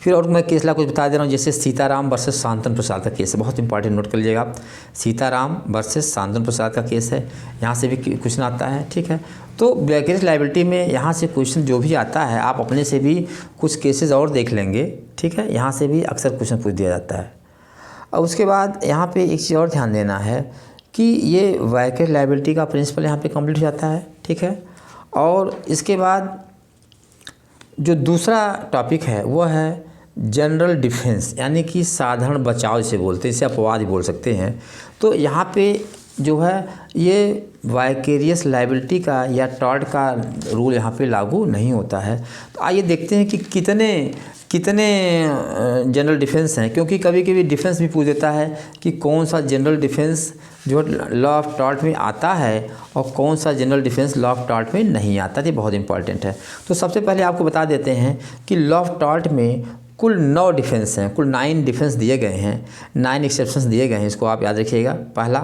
फिर और मैं केस ला कुछ बता दे रहा हूँ, जैसे सीताराम वर्सेस शांतनु प्रसाद का केस है, बहुत इंपॉर्टेंट, नोट कर लीजिएगा आप। सीताराम वर्सेस शांतनु प्रसाद का केस है, यहाँ से भी क्वेश्चन आता है। ठीक है, तो विकेरियस लायबिलिटी में यहाँ से क्वेश्चन जो भी आता है, आप अपने से भी कुछ केसेस और देख लेंगे। ठीक है, यहाँ से भी अक्सर क्वेश्चन पूछ दिया जाता है। और उसके बाद यहाँ पे एक चीज़ और ध्यान देना है कि ये विकेरियस लायबिलिटी का प्रिंसिपल यहाँ पे कंप्लीट हो जाता है। ठीक है, और इसके बाद जो दूसरा टॉपिक है वो है जनरल डिफेंस, यानी कि साधारण बचाव जिसे बोलते हैं, इसे अपवाद भी बोल सकते हैं। तो यहाँ पे जो है ये वाइकेरियस लायबिलिटी का या टॉर्ट का रूल यहाँ पे लागू नहीं होता है। तो आइए देखते हैं कि कितने जनरल डिफेंस हैं, क्योंकि कभी कभी डिफेंस भी पूछ देता है कि कौन सा जनरल डिफेंस जो लॉ ऑफ टॉर्ट में आता है और कौन सा general defence law of tort में नहीं आता। ये बहुत इंपॉर्टेंट है। तो सबसे पहले आपको बता देते हैं कि लॉ ऑफ टॉर्ट में कुल 9 डिफेंस हैं, कुल 9 डिफेंस दिए गए हैं, 9 एक्सेप्शंस दिए गए हैं। इसको आप याद रखिएगा। पहला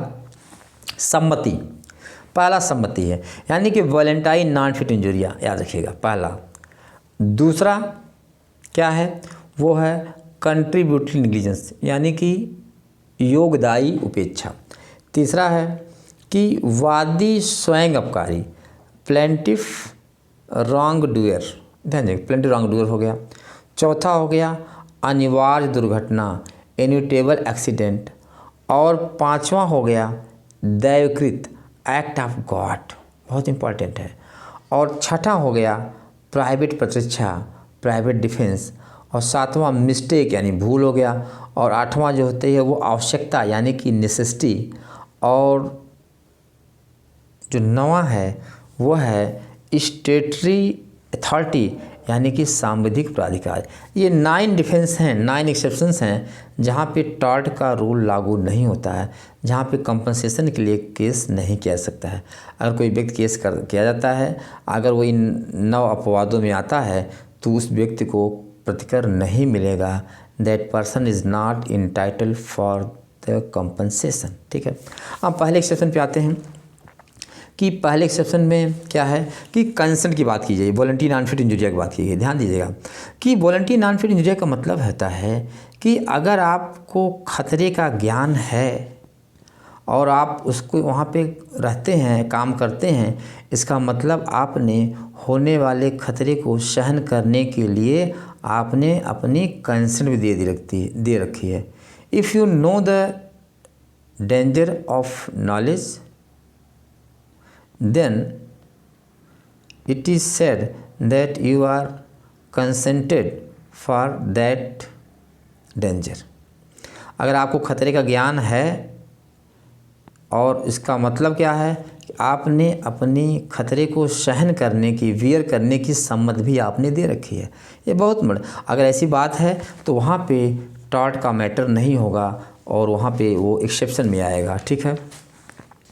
सम्मति है, यानी कि वॉलेंटाइन नॉन फिट इंजुरिया, याद रखिएगा पहला। दूसरा क्या है, वो है कंट्रीब्यूटरी नेग्लिजेंस, यानी कि योगदायी उपेक्षा। तीसरा है कि वादी स्वयं अपकारी, प्लेंटिफ रॉन्ग डूअर, ध्यान दें, प्लेंटिफ रॉन्ग डूअर हो गया। चौथा हो गया अनिवार्य दुर्घटना, इन्यूटेबल एक्सीडेंट। और पांचवा हो गया दैवकृत, एक्ट ऑफ गॉड, बहुत इंपॉर्टेंट है। और छठा हो गया प्राइवेट प्रतीक्षा, प्राइवेट डिफेंस। और सातवां मिस्टेक, यानी भूल हो गया। और आठवां जो होती है वो आवश्यकता, यानी कि नेसेसिटी। और जो नौवां है वो है स्टेटरी अथॉरिटी, यानी कि सांविधिक प्राधिकार। ये 9 डिफेंस हैं, 9 एक्सेप्शंस हैं जहाँ पे टॉर्ट का रूल लागू नहीं होता है, जहाँ पे कंपनसेशन के लिए केस नहीं किया जा सकता है। अगर कोई व्यक्ति केस किया जाता है, अगर वो इन 9 अपवादों में आता है तो उस व्यक्ति को प्रतिकर नहीं मिलेगा। That person is not entitle for the compensation. ठीक है, अब पहले एक्सेप्शन पे आते हैं कि पहले एक्सेप्शन में क्या है कि कंसेंट की बात की जाए, वॉलंटरी नॉन फिट इंजुरिया की बात की गई। ध्यान दीजिएगा कि वॉलंटरी नॉन फिट इंजुरिया का मतलब होता है कि अगर आपको खतरे का ज्ञान है और आप उसको वहाँ पे रहते हैं, काम करते हैं, इसका मतलब आपने होने वाले खतरे को सहन करने के लिए आपने अपनी कंसेंट भी दे रखी है। If you know the danger of knowledge then it is said that you are consented for that danger। अगर आपको खतरे का ज्ञान है और इसका मतलब क्या है कि आपने अपनी खतरे को सहन करने की, वियर करने की सम्मति भी आपने दे रखी है। ये बहुत बड़ा, अगर ऐसी बात है तो वहाँ पे टॉर्ट का मैटर नहीं होगा और वहाँ पे वो एक्सेप्शन में आएगा। ठीक है,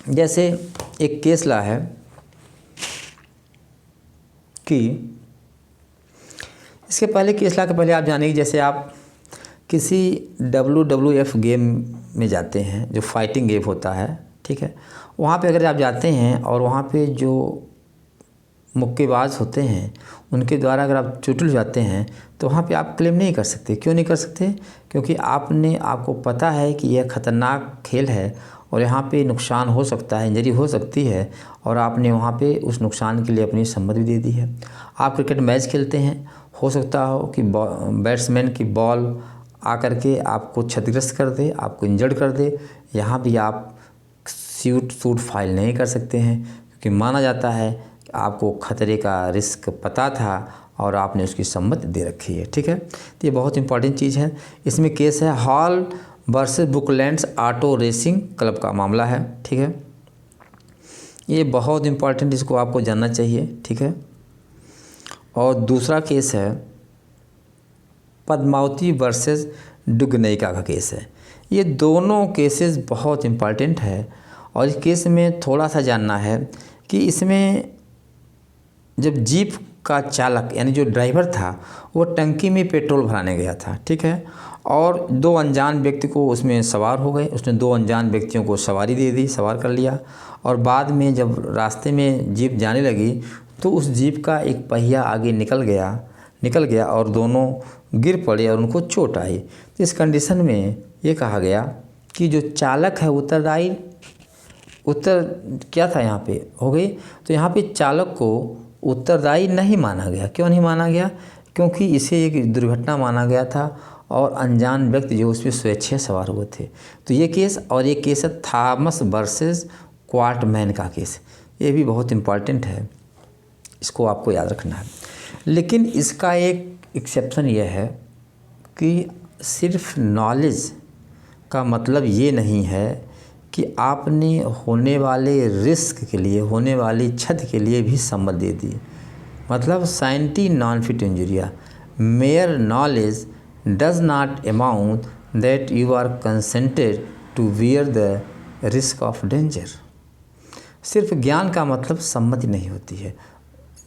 जैसे एक केस ला है कि इसके पहले केस ला के पहले आप जानिए, जैसे आप किसी WWF गेम में जाते हैं, जो फाइटिंग गेम होता है। ठीक है, वहाँ पे अगर आप जाते हैं और वहाँ पे जो मुक्केबाज होते हैं उनके द्वारा अगर आप चोटिल जाते हैं तो वहाँ पे आप क्लेम नहीं कर सकते। क्यों नहीं कर सकते? क्योंकि आपको पता है कि यह खतरनाक खेल है और यहाँ पे नुकसान हो सकता है, इंजरी हो सकती है, और आपने वहाँ पे उस नुकसान के लिए अपनी सम्मति दे दी है। आप क्रिकेट मैच खेलते हैं, हो सकता हो कि बैट्समैन की बॉल आकर के आपको क्षतिग्रस्त कर दे, आपको इंजर्ड कर दे। यहाँ भी आप सूट फाइल नहीं कर सकते हैं, क्योंकि माना जाता है कि आपको खतरे का रिस्क पता था और आपने उसकी सम्मति दे रखी है। ठीक है, तो ये बहुत इंपॉर्टेंट चीज़ है। इसमें केस है Hall versus Brooklands auto racing club का मामला है। ठीक है, ये बहुत इंपॉर्टेंट, इसको आपको जानना चाहिए। ठीक है, और दूसरा केस है पद्मावती वर्सेस डुगनैका का केस है। ये दोनों केसेस बहुत इंपॉर्टेंट है और इस केस में थोड़ा सा जानना है कि इसमें जब जीप का चालक यानी जो ड्राइवर था वो टंकी में पेट्रोल भराने गया था, ठीक है, और दो अनजान व्यक्ति को उसमें सवार हो गए। उसने दो अनजान व्यक्तियों को सवारी दे दी, सवार कर लिया, और बाद में जब रास्ते में जीप जाने लगी तो उस जीप का एक पहिया आगे निकल गया और दोनों गिर पड़े और उनको चोट आई। तो इस कंडीशन में ये कहा गया कि जो चालक है उत्तर क्या था यहाँ पे हो गई, तो यहाँ पे चालक को उत्तरदायी नहीं माना गया। क्यों नहीं माना गया? क्योंकि इसे एक दुर्घटना माना गया था और अनजान व्यक्ति जो उस पर स्वेच्छा सवार हुए थे। तो ये केस, और ये केस है थॉमस वर्सेस क्वार्टमैन का केस। ये भी बहुत इम्पॉर्टेंट है, इसको आपको याद रखना है। लेकिन इसका एक एक्सेप्शन यह है कि सिर्फ नॉलेज का मतलब ये नहीं है कि आपने होने वाले रिस्क के लिए, होने वाली क्षति के लिए भी सम्मति दे दी। मतलब साइंटी नॉन फिट इंजुरिया, mere knowledge does not amount that you are consented to wear the risk of danger. सिर्फ ज्ञान का मतलब सम्मति नहीं होती है।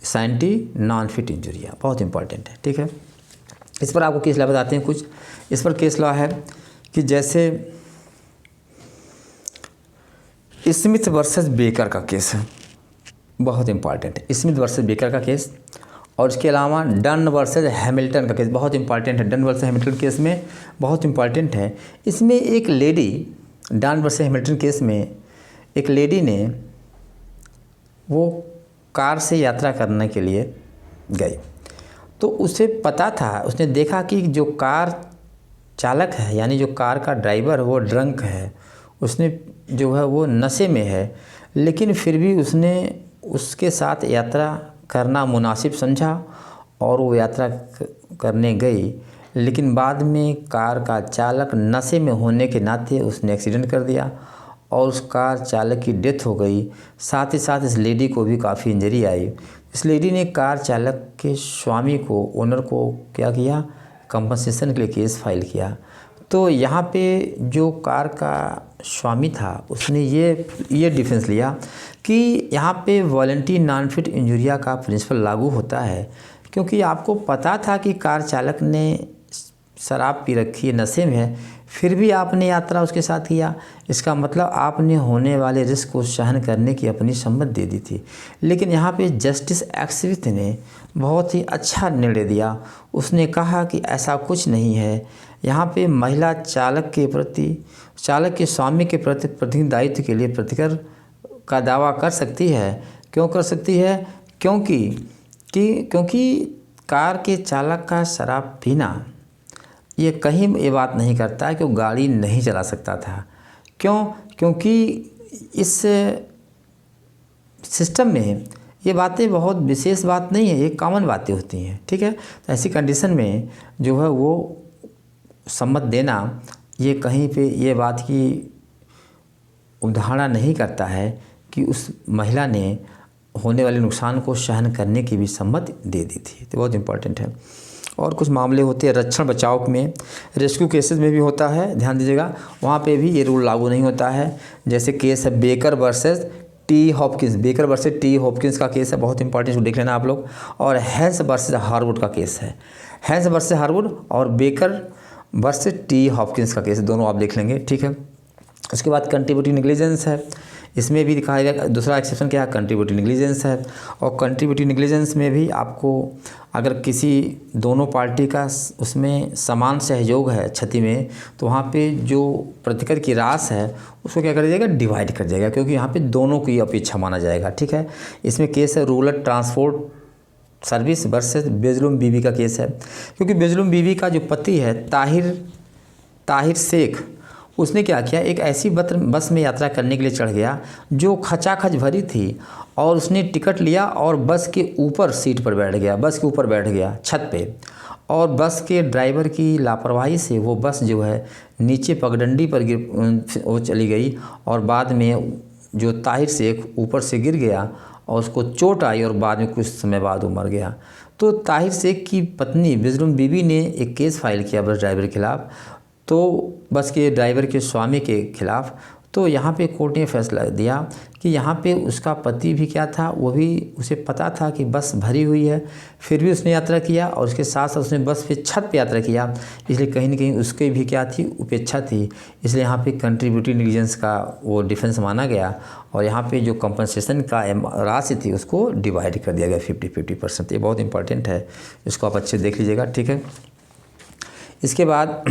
साइंटी नॉन फिट इंजुरिया बहुत इंपॉर्टेंट है, ठीक है। इस पर आपको केस लॉ बताते हैं कुछ। इस पर केस लॉ है कि जैसे स्मिथ वर्सेस बेकर का केस है, बहुत इंपॉर्टेंट है। स्मिथ वर्सेस बेकर का केस, और इसके अलावा डन वर्सेस हैमिल्टन का केस बहुत इंपॉर्टेंट है। डन वर्सेस हैमिल्टन केस में बहुत इंपॉर्टेंट है। इसमें एक lady, done versus Hamilton case में एक लेडी ने वो कार से यात्रा करने के लिए गई, तो उसे पता था, उसने देखा कि जो कार चालक है यानी जो कार का ड्राइवर वो ड्रंक है, उसने जो है वो नशे में है, लेकिन फिर भी उसने उसके साथ यात्रा करना मुनासिब समझा और वो यात्रा करने गई। लेकिन बाद में कार का चालक नशे में होने के नाते उसने एक्सीडेंट कर दिया और उस कार चालक की डेथ हो गई। साथ ही साथ इस लेडी को भी काफ़ी इंजरी आई। इस लेडी ने कार चालक के स्वामी को, ओनर को क्या किया, कंपनसेशन के लिए केस फाइल किया। तो यहाँ पे जो कार का स्वामी था उसने ये डिफेंस लिया कि यहाँ पे वॉलंटरी नॉन फिट इंजुरिया का प्रिंसिपल लागू होता है, क्योंकि आपको पता था कि कार चालक ने शराब पी रखी है, नशे में है, फिर भी आपने यात्रा उसके साथ किया। इसका मतलब आपने होने वाले रिस्क को सहन करने की अपनी सम्मति दे दी थी। लेकिन यहाँ पे जस्टिस एक्सविथ ने बहुत ही अच्छा निर्णय दिया। उसने कहा कि ऐसा कुछ नहीं है। यहाँ पे महिला चालक के स्वामी के प्रति प्रतिनिधि दायित्व के लिए प्रतिकर का दावा कर सकती है। क्यों कर सकती है? क्योंकि कार के चालक का शराब पीना ये कहीं ये बात नहीं करता है कि वो गाड़ी नहीं चला सकता था। क्यों? क्योंकि इस सिस्टम में ये बातें बहुत विशेष बात नहीं है, ये कॉमन बातें होती हैं, ठीक है। तो ऐसी कंडीशन में जो है वो सम्मत देना ये कहीं पे ये बात की उदाहरण नहीं करता है कि उस महिला ने होने वाले नुकसान को सहन करने की भी सम्मति दे दी थी। तो बहुत इंपॉर्टेंट है। और कुछ मामले होते हैं रक्षण बचाव में, रेस्क्यू केसेस में भी होता है, ध्यान दीजिएगा, वहाँ पे भी ये रूल लागू नहीं होता है। जैसे केस है baker versus T Hopkins, baker versus T Hopkins का केस है, बहुत इंपॉर्टेंट, इसको देख लेना आप लोग। और हैंस वर्सेस हार्वुड का केस है, हैंस वर्सेस हार्वुड और बेकर वर्सेस टी हॉपकिंस का केस, दोनों आप देख लेंगे, ठीक है। उसके बाद कंट्रीब्यूटिव नेग्लिजेंस है, इसमें भी दिखाया गया दूसरा एक्सेप्शन क्या है, कंट्रीब्यूटिव नेग्लिजेंस है। और कंट्रीब्यूटिव नेग्लिजेंस में भी आपको अगर किसी दोनों पार्टी का उसमें समान सहयोग है क्षति में, तो वहाँ पे जो प्रतिकर की राशि है उसको क्या कर दिया जाएगा, डिवाइड कर जाएगा, क्योंकि यहाँ पे दोनों की अपेक्षा माना जाएगा, ठीक है। इसमें केस है रूरल ट्रांसपोर्ट सर्विस वर्सेस बेजलुम बीबी का केस है, क्योंकि बेजलुम बीबी का जो पति है ताहिर शेख, उसने क्या किया, एक ऐसी बस में यात्रा करने के लिए चढ़ गया जो खचाखच भरी थी, और उसने टिकट लिया और बस के ऊपर सीट पर बैठ गया, बस के ऊपर बैठ गया छत पे, और बस के ड्राइवर की लापरवाही से वो बस जो है नीचे पगडंडी पर वो चली गई, और बाद में जो ताहिर शेख ऊपर से गिर गया और उसको चोट आई, और बाद में कुछ समय बाद वो मर गया। तो ताहिर शेख की पत्नी बेजलुम बीबी ने एक केस फाइल किया बस ड्राइवर के खिलाफ, तो बस के ड्राइवर के स्वामी के खिलाफ। तो यहाँ पे कोर्ट ने फैसला दिया कि यहाँ पे उसका पति भी क्या था, वो भी उसे पता था कि बस भरी हुई है, फिर भी उसने यात्रा किया और उसके साथ साथ उसने बस पे छत पे यात्रा किया, इसलिए कहीं ना कहीं उसके भी क्या थी, उपेक्षा थी। इसलिए यहाँ पे कंट्रीब्यूटरी नेग्लिजेंस का वो डिफेंस माना गया और यहाँ पे जो कंपनसेशन का राशि थी उसको डिवाइड कर दिया गया 50-50%। ये बहुत इंपॉर्टेंट है, इसको आप अच्छे देख लीजिएगा, ठीक है। इसके बाद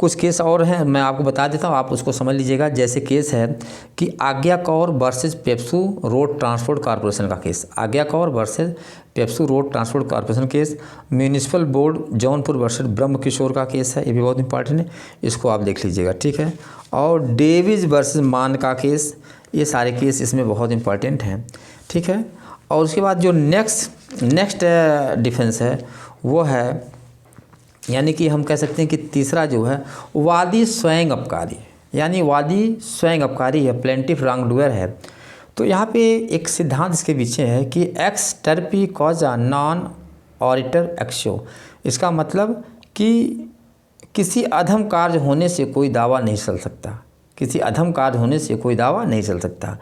कुछ केस और हैं, मैं आपको बता देता हूँ, आप उसको समझ लीजिएगा। जैसे केस है कि आज्ञा Kaur versus PEPSU road transport corporation का केस, आज्ञा Kaur versus PEPSU road transport corporation case. Municipal board Jaunpur versus ब्रह्म किशोर का केस है, ये भी बहुत इंपॉर्टेंट है, इसको आप देख लीजिएगा, ठीक है। और डेविज वर्सेस मान का केस, ये सारे केस इसमें बहुत इंपॉर्टेंट हैं, ठीक है। और उसके बाद जो नेक्स्ट डिफेंस है वो है, यानी कि हम कह सकते हैं कि तीसरा जो है वादी स्वयं अपकारी, यानी वादी स्वयं अपकारी है, प्लेंटिफ रॉन्ग डूअर है। तो यहाँ पे एक सिद्धांत इसके पीछे है कि एक्स टर्पी कॉजा नॉन ऑरिटर एक्शो। इसका मतलब कि किसी अधम कार्य होने से कोई दावा नहीं चल सकता, किसी अधम कार्य होने से कोई दावा नहीं चल सकता।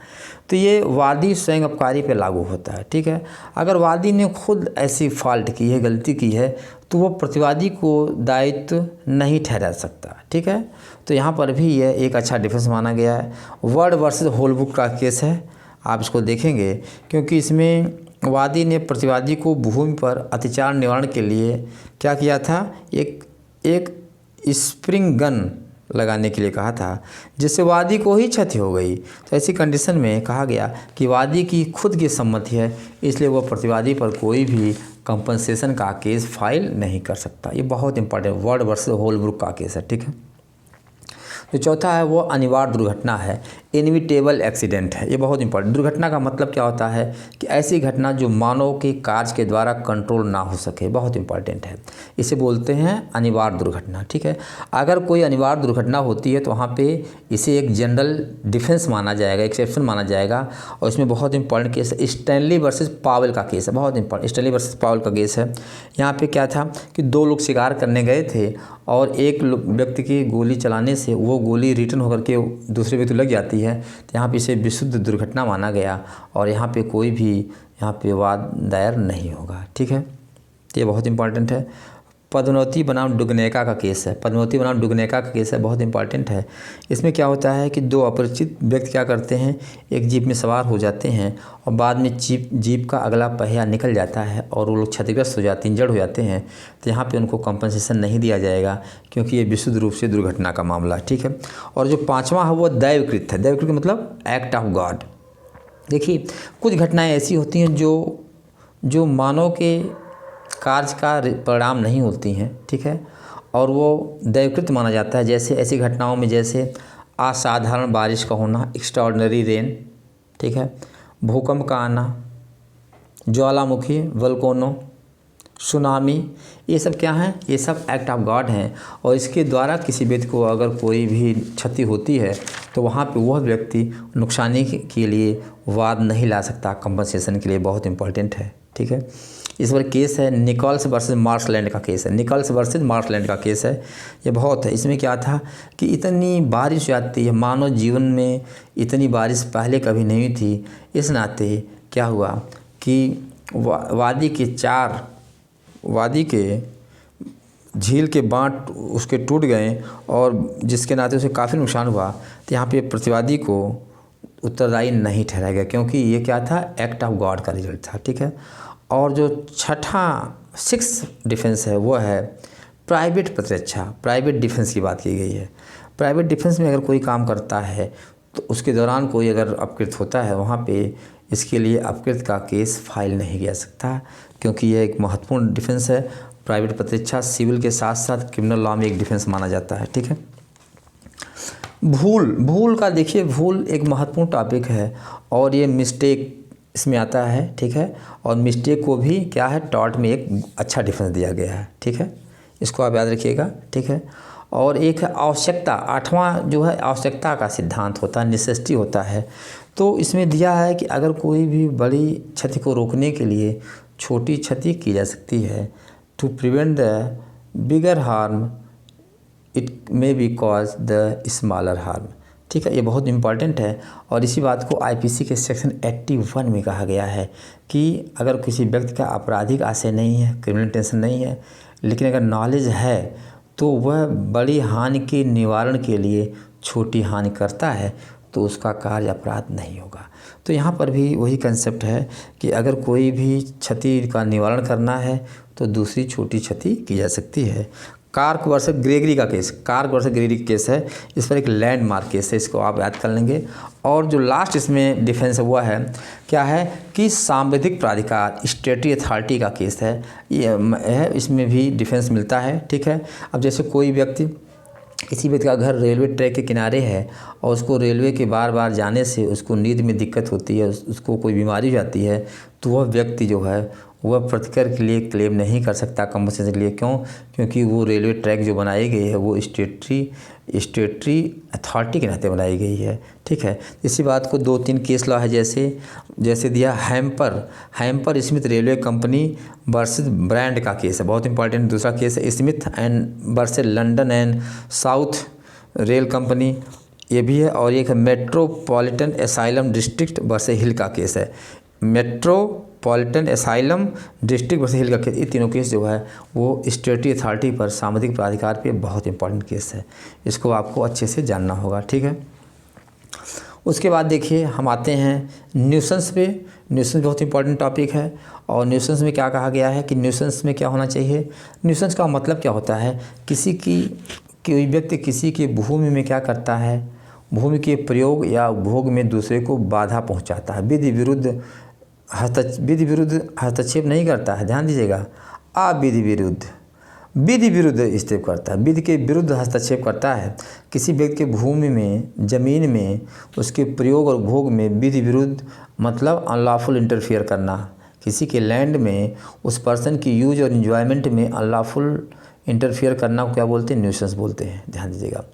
तो ये वादी स्वयं अपकारी पे लागू होता है, ठीक है। अगर वादी ने खुद ऐसी फॉल्ट की है, गलती की है, तो वो प्रतिवादी को दायित्व नहीं ठहरा सकता, ठीक है। तो यहाँ पर भी ये एक अच्छा डिफेंस माना गया है। वर्ड वर्सेस होलबुक का केस है, आप इसको देखेंगे, क्योंकि इसमें वादी ने प्रतिवादी को भूमि पर अत्याचार निवारण के लिए क्या किया था, एक स्प्रिंग गन लगाने के लिए कहा था, जिससे वादी को ही क्षति हो गई। तो ऐसी कंडीशन में कहा गया कि वादी की खुद की सम्मति है, इसलिए वह प्रतिवादी पर कोई भी कंपनसेशन का केस फाइल नहीं कर सकता। ये बहुत इंपॉर्टेंट वर्ड वर्सेस होलब्रुक का केस है, ठीक है। जो चौथा है वो अनिवार्य दुर्घटना है, इनविटेबल एक्सीडेंट है। ये बहुत इंपॉर्टेंट, दुर्घटना का मतलब क्या होता है कि ऐसी घटना जो मानव के कार्य के द्वारा कंट्रोल ना हो सके, बहुत इंपॉर्टेंट है। इसे बोलते हैं अनिवार्य दुर्घटना, ठीक है। अगर कोई अनिवार्य दुर्घटना होती है तो वहाँ पे इसे एक जनरल डिफेंस माना जाएगा, एक्सेप्शन माना जाएगा। और इसमें बहुत इंपॉर्टेंट केस है स्टैनली वर्सेस पावेल का केस है, बहुत इंपॉर्टेंट स्टैनली वर्सेस पावेल का केस है। यहाँ पे क्या था कि दो लोग शिकार करने गए थे और एक व्यक्ति की गोली चलाने से वो गोली रिटर्न होकर के दूसरे व्यक्ति लग जाती है, तो यहाँ पे इसे विशुद्ध दुर्घटना माना गया और यहाँ पे कोई भी यहाँ पे वाद दायर नहीं होगा, ठीक है। ये बहुत इंपॉर्टेंट है। पद्मावती बनाम डुगनेका का केस है, पद्मावती बनाम डुगनेका का केस है, बहुत इंपॉर्टेंट है। इसमें क्या होता है कि दो अपरिचित व्यक्ति क्या करते हैं, एक जीप में सवार हो जाते हैं और बाद में जीप का अगला पहिया निकल जाता है और वो लोग क्षतिग्रस्त हो जाते हैं, इंजर्ड हो जाते हैं। तो यहाँ पे उनको कंपनसेशन नहीं दिया जाएगा, क्योंकि ये विशुद्ध रूप से दुर्घटना का मामला, ठीक है। और जो पाँचवा है वो दैवकृत है। दैवकृत मतलब एक्ट ऑफ गॉड। देखिए कुछ घटनाएँ ऐसी होती हैं जो मानव के कार्य का परिणाम नहीं होती हैं, ठीक है, और वो दैवकृत माना जाता है। जैसे ऐसी घटनाओं में जैसे असाधारण बारिश का होना, एक्स्ट्राऑर्डिनरी रेन, ठीक है, भूकंप का आना, ज्वालामुखी वल्कोनो, सुनामी, ये सब क्या हैं, ये सब एक्ट ऑफ गॉड हैं। और इसके द्वारा किसी व्यक्ति को अगर कोई भी क्षति होती है तो वहाँ पे वह व्यक्ति नुकसानी के लिए वाद नहीं ला सकता, कंपनसेशन के लिए, बहुत इंपॉर्टेंट है, ठीक है। इस पर केस है निकोल्स वर्सेस मार्शलैंड का केस है, निकोल्स वर्सेस मार्शलैंड का केस है। ये बहुत है। इसमें क्या था कि इतनी बारिश जाती है, मानव जीवन में इतनी बारिश पहले कभी नहीं हुई थी। इस नाते क्या हुआ कि वादी के झील के बाँट उसके टूट गए और जिसके नाते उसे काफ़ी नुकसान हुआ। तो यहाँ पे प्रतिवादी को उत्तरदायी नहीं ठहराया गया, क्योंकि ये क्या था, एक्ट ऑफ गॉड का रिजल्ट था, ठीक है। और जो छठा 6 डिफेंस है वो है प्राइवेट प्रतिरक्षा, प्राइवेट डिफेंस की बात की गई है। प्राइवेट डिफेंस में अगर कोई काम करता है तो उसके दौरान कोई अगर अपकृत होता है, वहाँ पे इसके लिए अपकृत का केस फाइल नहीं किया सकता, क्योंकि यह एक महत्वपूर्ण डिफेंस है। प्राइवेट प्रतिरक्षा सिविल के साथ साथ क्रिमिनल लॉ में एक डिफेंस माना जाता है, ठीक है। भूल का देखिए, भूल एक महत्वपूर्ण टॉपिक है और ये मिस्टेक इसमें आता है, ठीक है। और मिस्टेक को भी क्या है, टॉर्ट में एक अच्छा डिफेंस दिया गया है, ठीक है। इसको आप याद रखिएगा, ठीक है। और एक है आवश्यकता, 8वां जो है आवश्यकता का सिद्धांत होता है, नेसेसिटी होता है। तो इसमें दिया है कि अगर कोई भी बड़ी क्षति को रोकने के लिए छोटी क्षति की जा सकती है, to prevent the bigger harm it may be cause the smaller harm, ठीक है, ये बहुत इम्पॉर्टेंट है। और इसी बात को आईपीसी के सेक्शन 81 में कहा गया है कि अगर किसी व्यक्ति का आपराधिक आशय नहीं है, क्रिमिनल टेंशन नहीं है, लेकिन अगर नॉलेज है तो वह बड़ी हानि के निवारण के लिए छोटी हानि करता है तो उसका कार्य अपराध नहीं होगा। तो यहाँ पर भी वही कंसेप्ट है कि अगर कोई भी क्षति का निवारण करना है तो दूसरी छोटी क्षति की जा सकती है। कार्क वर्सेस ग्रेगरी का case, cork versus Gregory case है, इस पर एक लैंडमार्क केस है, इसको आप याद कर लेंगे। और जो लास्ट इसमें डिफेंस हुआ है क्या है कि सांविधिक प्राधिकार, स्टेटरी अथॉरिटी का केस है, ये है, इसमें भी डिफेंस मिलता है। ठीक है, अब जैसे कोई व्यक्ति, किसी व्यक्ति का घर रेलवे ट्रैक के किनारे है और उसको रेलवे के बार बार जाने से उसको नींद में दिक्कत होती है, उसको कोई बीमारी हो जाती है, तो वह व्यक्ति जो है वह प्रतिकर के लिए क्लेम नहीं कर सकता कंपनसेशन के लिए। क्यों? क्योंकि वो रेलवे ट्रैक जो बनाई गई है वो स्टेटरी अथॉरिटी के नाते बनाई गई है। ठीक है, इसी बात को 2-3 केस लॉ है, जैसे दिया hamper Smith railway company versus brand का केस है, बहुत इंपॉर्टेंट। दूसरा केस है Smith and versus London and south rail company, ये भी है। और एक है मेट्रोपॉलिटन एसाइलम डिस्ट्रिक्ट वर्सेस हिल का केस है, मेट्रोपॉलिटन एसाइलम डिस्ट्रिक्ट वर्सेस हिल का केस। ये तीनों केस जो है वो स्टेटरी अथॉरिटी पर, सांविधिक प्राधिकार पे बहुत इंपॉर्टेंट केस है, इसको आपको अच्छे से जानना होगा। ठीक है, उसके बाद देखिए हम आते हैं न्यूसेंस पे। न्यूसेंस बहुत इंपॉर्टेंट टॉपिक है। और न्यूसेंस में क्या कहा गया है कि न्यूसेंस में क्या होना चाहिए। न्यूसेंस का मतलब क्या होता है, कोई व्यक्ति किसी की भूमि में क्या करता है, भूमि के प्रयोग या उपभोग में दूसरे को बाधा पहुंचाता है, विधि विरुद्ध हस्तक्षेप नहीं करता है, ध्यान दीजिएगा, विधि विरुद्ध स्टेप करता है, विधि के विरुद्ध हस्तक्षेप करता है। किसी व्यक्ति के भूमि में, जमीन में, उसके प्रयोग और उपभोग में विधि विरुद्ध मतलब अनलॉफुल इंटरफियर करना। किसी के लैंड में उस पर्सन की यूज और एंजॉयमेंट में अनलॉफुल इंटरफियर करना को क्या बोलते हैं, न्यूसेंस बोलते हैं, ध्यान दीजिएगा।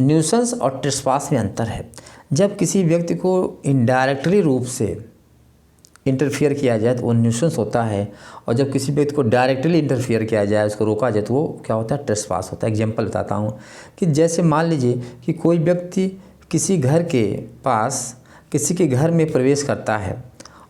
न्यूसेंस और ट्रेसपास में अंतर है। जब किसी व्यक्ति को इनडायरेक्टली रूप से इंटरफियर किया जाए तो वो न्यूसेंस होता है, और जब किसी व्यक्ति को डायरेक्टली इंटरफियर किया जाए, उसको रोका जाए, तो वो क्या होता है, ट्रेसपास होता है। एग्जांपल बताता हूँ कि जैसे मान लीजिए कि कोई व्यक्ति किसी घर के पास किसी के घर में प्रवेश करता है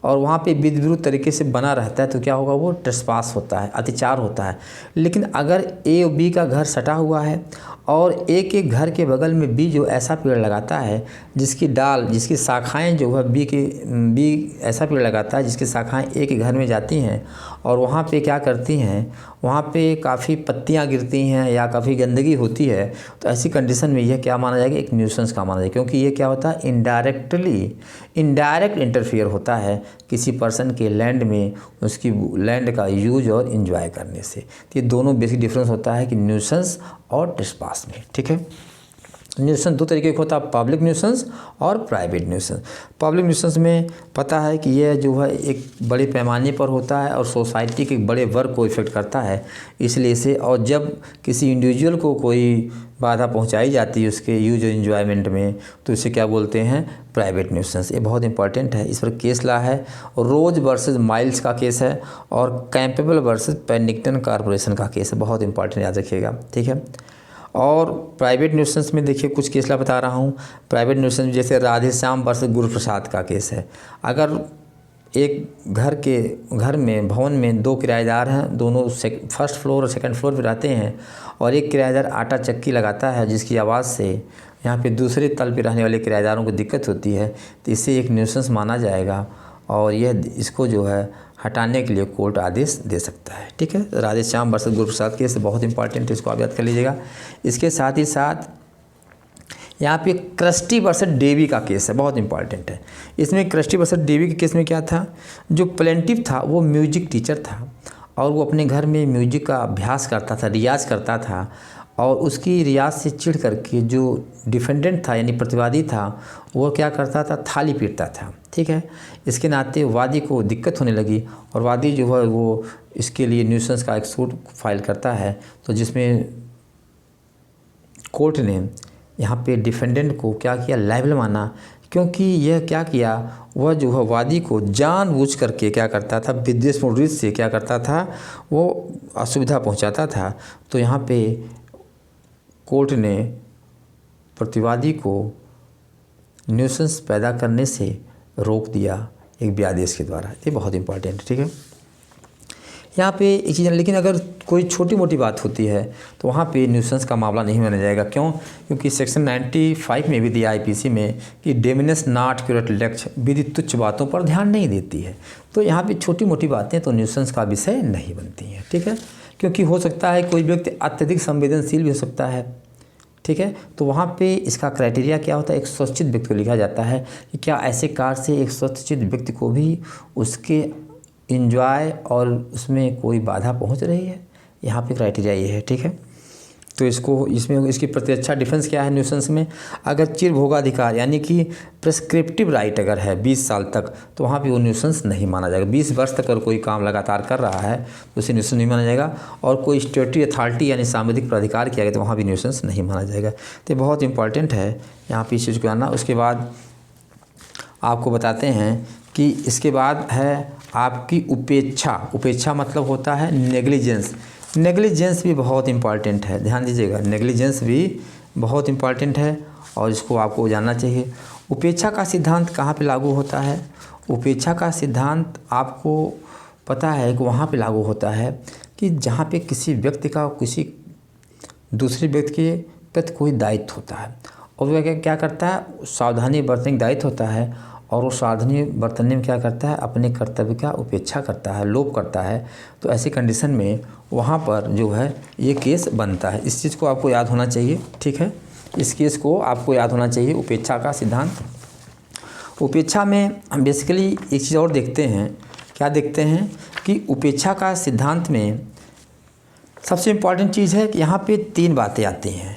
और वहाँ पे विधि विरुद्ध तरीके से बना रहता है, तो क्या होगा, वो ट्रेसपास होता है, अतिचार होता है। लेकिन अगर ए और बी का घर सटा हुआ है और ए के घर के बगल में बी जो ऐसा पेड़ लगाता है जिसकी शाखाएं जो है बी ऐसा पेड़ लगाता है जिसकी शाखाएं ए के घर में जाती हैं और वहाँ पे क्या करती हैं, वहाँ पे काफ़ी पत्तियाँ गिरती हैं या काफ़ी गंदगी होती है, तो ऐसी कंडीशन में यह क्या माना जाएगा, एक न्यूसेंस का माना जाएगा। क्योंकि ये क्या होता है, इनडायरेक्ट इंटरफियर होता है किसी पर्सन के लैंड में, उसकी लैंड का यूज और एंजॉय करने से। तो ये दोनों बेसिक डिफरेंस होता है कि न्यूसेंस और ट्रेसपास में। ठीक है, न्यूसेंस 2 तरीके का होता है, पब्लिक न्यूसेंस और प्राइवेट न्यूसेंस। पब्लिक न्यूसेंस में पता है कि यह जो है एक बड़े पैमाने पर होता है और सोसाइटी के बड़े वर्ग को इफेक्ट करता है, इसलिए इसे, और जब किसी इंडिविजुअल को कोई बाधा पहुंचाई जाती है उसके यूज और एंजॉयमेंट में, तो इसे क्या बोलते हैं, प्राइवेट न्यूसेंस। ये बहुत इंपॉर्टेंट है, इस पर केस ला है, रोज वर्सेस माइल्स का केस है और कैंपेबल वर्सेस पेनिंगटन कॉर्पोरेशन का केस है, बहुत इंपॉर्टेंट, याद रखिएगा। ठीक है, और प्राइवेट न्यूसेंस में देखिए कुछ केस ला बता रहा हूँ। प्राइवेट न्यूसेंस जैसे राधेश्याम वर्सेस गुरुप्रसाद का केस है। अगर एक घर में, भवन में 2 किराएदार हैं, दोनों फर्स्ट फ्लोर और सेकंड फ्लोर पे रहते हैं, और एक किराएदार आटा चक्की लगाता है जिसकी आवाज़ से यहाँ पे दूसरे तल पे रहने वाले किराएदारों को दिक्कत होती है, तो इससे एक न्यूसेंस माना जाएगा और इसको जो है हटाने के लिए कोर्ट आदेश दे सकता है। ठीक है, राधेश्याम वर्सेस गुरुप्रसाद केस बहुत इंपॉर्टेंट है, इसको आप याद कर लीजिएगा। इसके साथ ही साथ यहाँ पे क्रिस्टी वर्सेस डेवी का केस है, बहुत इंपॉर्टेंट है। इसमें क्रिस्टी वर्सेस डेवी के केस में क्या था, जो प्लेंटिफ था वो म्यूजिक टीचर था और वो अपने घर में म्यूजिक का अभ्यास करता था, रियाज करता था, और उसकी रियाज से चिढ़ करके जो डिफेंडेंट था यानी प्रतिवादी था वो क्या करता था, थाली पीटता था। ठीक है, इसके नाते वादी को दिक्कत होने लगी और वादी जो है वो इसके लिए न्यूसेंस का एक सूट फाइल करता है, तो जिसमें कोर्ट ने यहाँ पे डिफेंडेंट को क्या किया, लायबल माना, क्योंकि यह क्या किया, वह जो है वादी को जानबूझ करके क्या करता था, विद्वेषपूर्ण रीत से क्या करता था, वो असुविधा पहुँचाता था। तो यहाँ पे कोर्ट ने प्रतिवादी को न्यूसेंस पैदा करने से रोक दिया एक व्यादेश के द्वारा। ये बहुत इंपॉर्टेंट है, ठीक है। यहाँ पे एक चीज़, लेकिन अगर कोई छोटी मोटी बात होती है तो वहाँ पे न्यूसेंस का मामला नहीं माना जाएगा। क्यों? क्योंकि सेक्शन 95 में भी दिया आईपीसी में कि डेमिनेस नॉट क्यूरेट लक्ष्य विधि तुच्छ बातों पर ध्यान नहीं देती है। तो यहाँ पे छोटी मोटी बातें तो न्यूसेंस का विषय नहीं बनती हैं, ठीक है। क्योंकि हो सकता है कोई व्यक्ति अत्यधिक संवेदनशील भी हो सकता है, ठीक है। तो वहाँ पे इसका क्राइटेरिया क्या होता है, एक स्वच्छित व्यक्ति को लिखा जाता है कि क्या ऐसे कार्य से एक स्वच्छित व्यक्ति को भी उसके इंजॉय और उसमें कोई बाधा पहुँच रही है। यहाँ पे क्राइटेरिया ये है, ठीक है। तो इसमें इसकी प्रति अच्छा डिफेंस क्या है न्यूसेंस में, अगर चिरभोगाधिकार यानी कि प्रेस्क्रिप्टिव राइट अगर है 20 साल तक, तो वहाँ पे वो न्यूसेंस नहीं माना जाएगा। 20 वर्ष तक अगर कोई काम लगातार कर रहा है तो उसे न्यूसेंस नहीं माना जाएगा। और कोई स्टेटरी अथॉरिटी यानी सांविधिक प्राधिकार किया गया तो वहाँ भी न्यूसेंस नहीं माना जाएगा। तो बहुत इंपॉर्टेंट है यहाँ पे इस चीज़ को जानना। उसके बाद आपको बताते हैं कि इसके बाद है आपकी उपेक्षा। उपेक्षा मतलब होता है नेग्लिजेंस। नेग्लिजेंस भी बहुत इंपॉर्टेंट है, ध्यान दीजिएगा। नेग्लिजेंस भी बहुत इंपॉर्टेंट है और इसको आपको जानना चाहिए। उपेक्षा का सिद्धांत कहाँ पे लागू होता है? उपेक्षा का सिद्धांत आपको पता है कि वहाँ पे लागू होता है कि जहाँ पे किसी व्यक्ति का किसी दूसरे व्यक्ति के प्रति कोई दायित्व होता है और वह क्या करता है, सावधानी बरतने का दायित्व होता है और वो सावधानी बरतने में क्या करता है, अपने कर्तव्य का उपेक्षा करता है, लोप करता है। तो ऐसी कंडीशन में वहाँ पर जो है ये केस बनता है। इस चीज़ को आपको याद होना चाहिए, ठीक है। इस केस को आपको याद होना चाहिए, उपेक्षा का सिद्धांत। उपेक्षा में हम बेसिकली एक चीज़ और देखते हैं, क्या देखते हैं कि उपेक्षा का सिद्धांत में सबसे इम्पॉर्टेंट चीज़ है कि यहाँ पे 3 बातें आती हैं।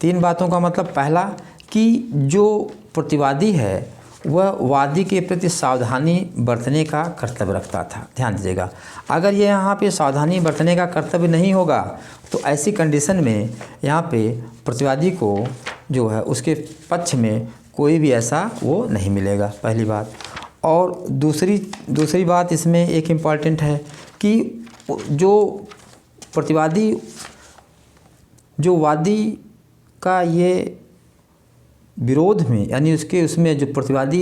3 बातों का मतलब, पहला कि जो प्रतिवादी है वह वादी के प्रति सावधानी बरतने का कर्तव्य रखता था। ध्यान दीजिएगा, अगर ये यहाँ पे सावधानी बरतने का कर्तव्य नहीं होगा तो ऐसी कंडीशन में यहाँ पे प्रतिवादी को जो है उसके पक्ष में कोई भी ऐसा वो नहीं मिलेगा, पहली बात। और दूसरी बात इसमें एक इम्पॉर्टेंट है कि जो प्रतिवादी, जो वादी का ये विरोध में यानी उसमें जो प्रतिवादी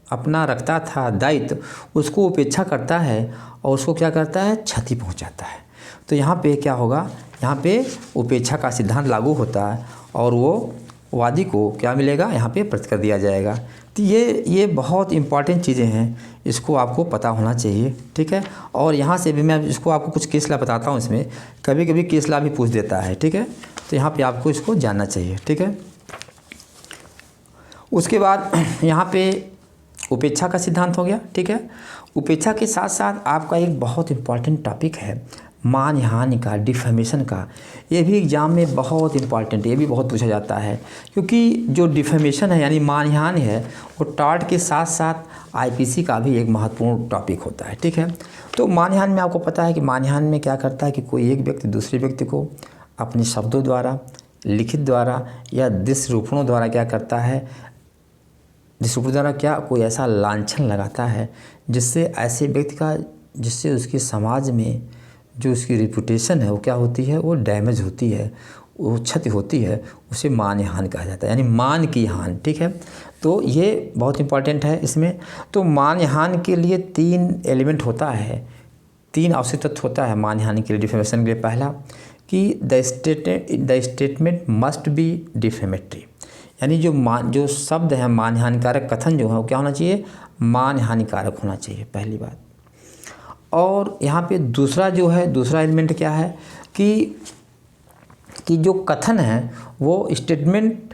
अपना रखता था दायित्व, उसको उपेक्षा करता है और उसको क्या करता है, क्षति पहुंचाता है। तो यहाँ पे क्या होगा, यहाँ पे उपेक्षा का सिद्धांत लागू होता है और वो वादी को क्या मिलेगा, यहाँ पे प्रतिकर दिया जाएगा। तो ये बहुत इंपॉर्टेंट चीज़ें हैं, इसको आपको पता होना चाहिए, ठीक है। और यहाँ से भी मैं इसको आपको कुछ केस ला बताता हूँ। इसमें कभी कभी केस ला भी पूछ देता है, ठीक है। तो यहाँ पे आपको इसको जानना चाहिए, ठीक है। उसके बाद यहाँ पे उपेक्षा का सिद्धांत हो गया, ठीक है। उपेक्षा के साथ साथ आपका एक बहुत इम्पॉर्टेंट टॉपिक है मानहानि का, डिफेमेशन का। ये भी एग्जाम में बहुत इम्पॉर्टेंट है, ये भी बहुत पूछा जाता है। क्योंकि जो डिफेमेशन है यानी मानहानि है वो टॉर्ट के साथ साथ आईपीसी का भी एक महत्वपूर्ण टॉपिक होता है, ठीक है। तो मानहानि में आपको पता है कि मानहानि में क्या करता है कि कोई एक व्यक्ति दूसरे व्यक्ति को अपने शब्दों द्वारा, लिखित द्वारा या दृश्य रूपणों द्वारा क्या करता है, दृष्टिकोण द्वारा क्या कोई ऐसा लांछन लगाता है जिससे ऐसे व्यक्ति का, जिससे उसके समाज में जो उसकी रिपुटेशन है वो क्या होती है, वो डैमेज होती है, वो क्षति होती है, उसे मानहानि कहा जाता है, यानी मान की हानि, ठीक है। तो ये बहुत इंपॉर्टेंट है इसमें। तो मानहानि के लिए 3 एलिमेंट होता है, 3 आवश्यक तत्व होता है मानहानि के लिए, डिफेमेशन के लिए। पहला कि the statement must be defamatory, यानी जो शब्द है मानहानिकारक, कथन जो है वो क्या होना चाहिए, मानहानिकारक होना चाहिए, पहली बात। और यहाँ पे दूसरा एलिमेंट क्या है कि जो कथन है वो statement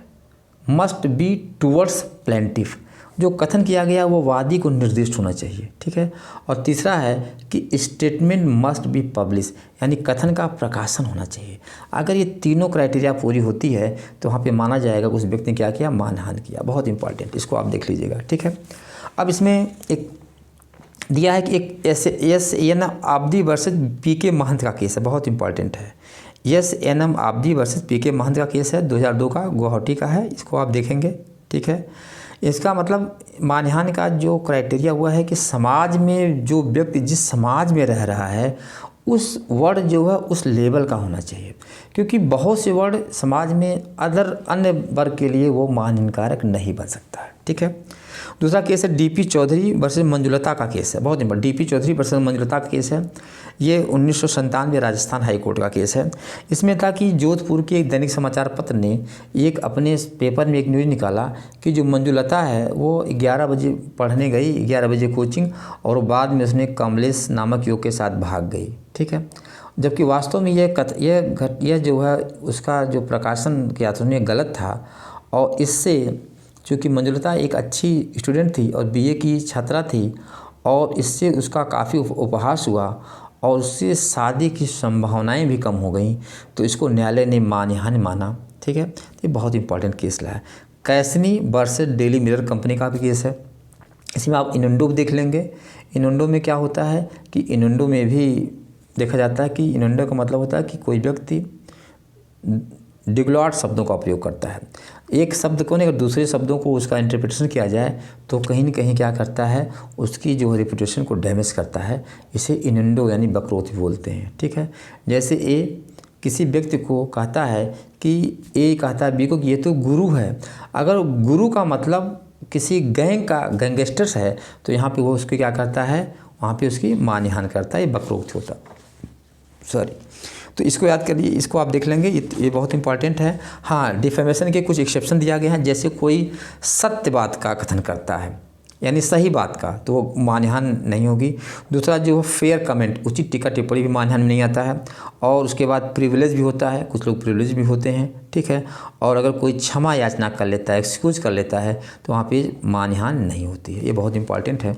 must be towards plaintiff, जो कथन किया गया वो वादी को निर्दिष्ट होना चाहिए, ठीक है। और तीसरा है कि स्टेटमेंट मस्ट बी पब्लिश, यानी कथन का प्रकाशन होना चाहिए। अगर ये तीनों क्राइटेरिया पूरी होती है तो वहाँ पे माना जाएगा कि उस व्यक्ति ने क्या किया, मानहानि किया। बहुत इंपॉर्टेंट, इसको आप देख लीजिएगा, ठीक है। अब इसमें एक दिया है कि एक S N. Abdi versus P K. Mahant का केस है, बहुत इंपॉर्टेंट है। S N. Abdi versus P K. Mahant का केस है, 2002 का, गुवाहाटी का है, इसको आप देखेंगे, ठीक है। इसका मतलब मानहानि का जो क्राइटेरिया हुआ है कि समाज में जो व्यक्ति जिस समाज में रह रहा है उस वर्ड जो है उस लेवल का होना चाहिए, क्योंकि बहुत से वर्ड समाज में अन्य वर्ग के लिए वो मान कारक नहीं बन सकता है। ठीक है। दूसरा केस है डीपी चौधरी वर्सेस मंजुलता का केस है, बहुत important. D P Chaudhary versus Manjulata का केस है, ये 1997 राजस्थान हाई कोर्ट का केस है। इसमें था कि जोधपुर के एक दैनिक समाचार पत्र ने एक अपने पेपर में एक न्यूज़ निकाला कि जो मंजुलता है वो 11 बजे पढ़ने गई, 11 बजे कोचिंग, और बाद में उसने कमलेश नामक युवक के साथ भाग गई। ठीक है। जबकि वास्तव में यह जो है उसका जो प्रकाशन किया था उन्हें गलत था, और इससे चूँकि मंजुलता एक अच्छी स्टूडेंट थी और बीए की छात्रा थी, और इससे उसका काफ़ी उपहास हुआ और उससे शादी की संभावनाएं भी कम हो गई, तो इसको न्यायालय ने मानहानि माना। ठीक है। ये बहुत इंपॉर्टेंट केस रहा है। कैसनी वर्सेस डेली मिरर कंपनी का भी केस है। इसमें आप इनोंडो देख लेंगे। इनोंडो में क्या होता है कि इनोंडो में भी देखा जाता है कि इनोंडो का मतलब होता है कि कोई व्यक्ति डिग्लॉट शब्दों का प्रयोग करता है। एक शब्द को नहीं, अगर दूसरे शब्दों को उसका इंटरप्रिटेशन किया जाए तो कहीं न कहीं क्या करता है, उसकी जो रेपुटेशन को डैमेज करता है। इसे इनोंडो यानी बकरोत बोलते हैं। ठीक है। जैसे ए किसी व्यक्ति को कहता है कि ए कहता है बी को कि ये तो गुरु है। अगर गुरु का मतलब किसी गैंग का गैंगस्टर्स है तो यहाँ पे वो उसको क्या करता है, वहाँ पे उसकी मानहानि करता है। ये बकरोत होता, सॉरी। तो इसको याद करिए, इसको आप देख लेंगे, ये बहुत इंपॉर्टेंट है। हाँ, डिफेमेशन के कुछ एक्सेप्शन दिया गया है, जैसे कोई सत्य बात का कथन करता है यानी सही बात का, तो वो मानहानि नहीं होगी। दूसरा जो फेयर कमेंट, उचित टीका टिप्पणी भी मानहानि में नहीं आता है। और उसके बाद प्रिविलेज भी होता है, कुछ लोग प्रिविलेज भी होते हैं। ठीक है। और अगर कोई क्षमा याचना कर लेता है, एक्सक्यूज कर लेता है, तो वहाँ पे मानहानि नहीं होती है। ये बहुत इंपॉर्टेंट है।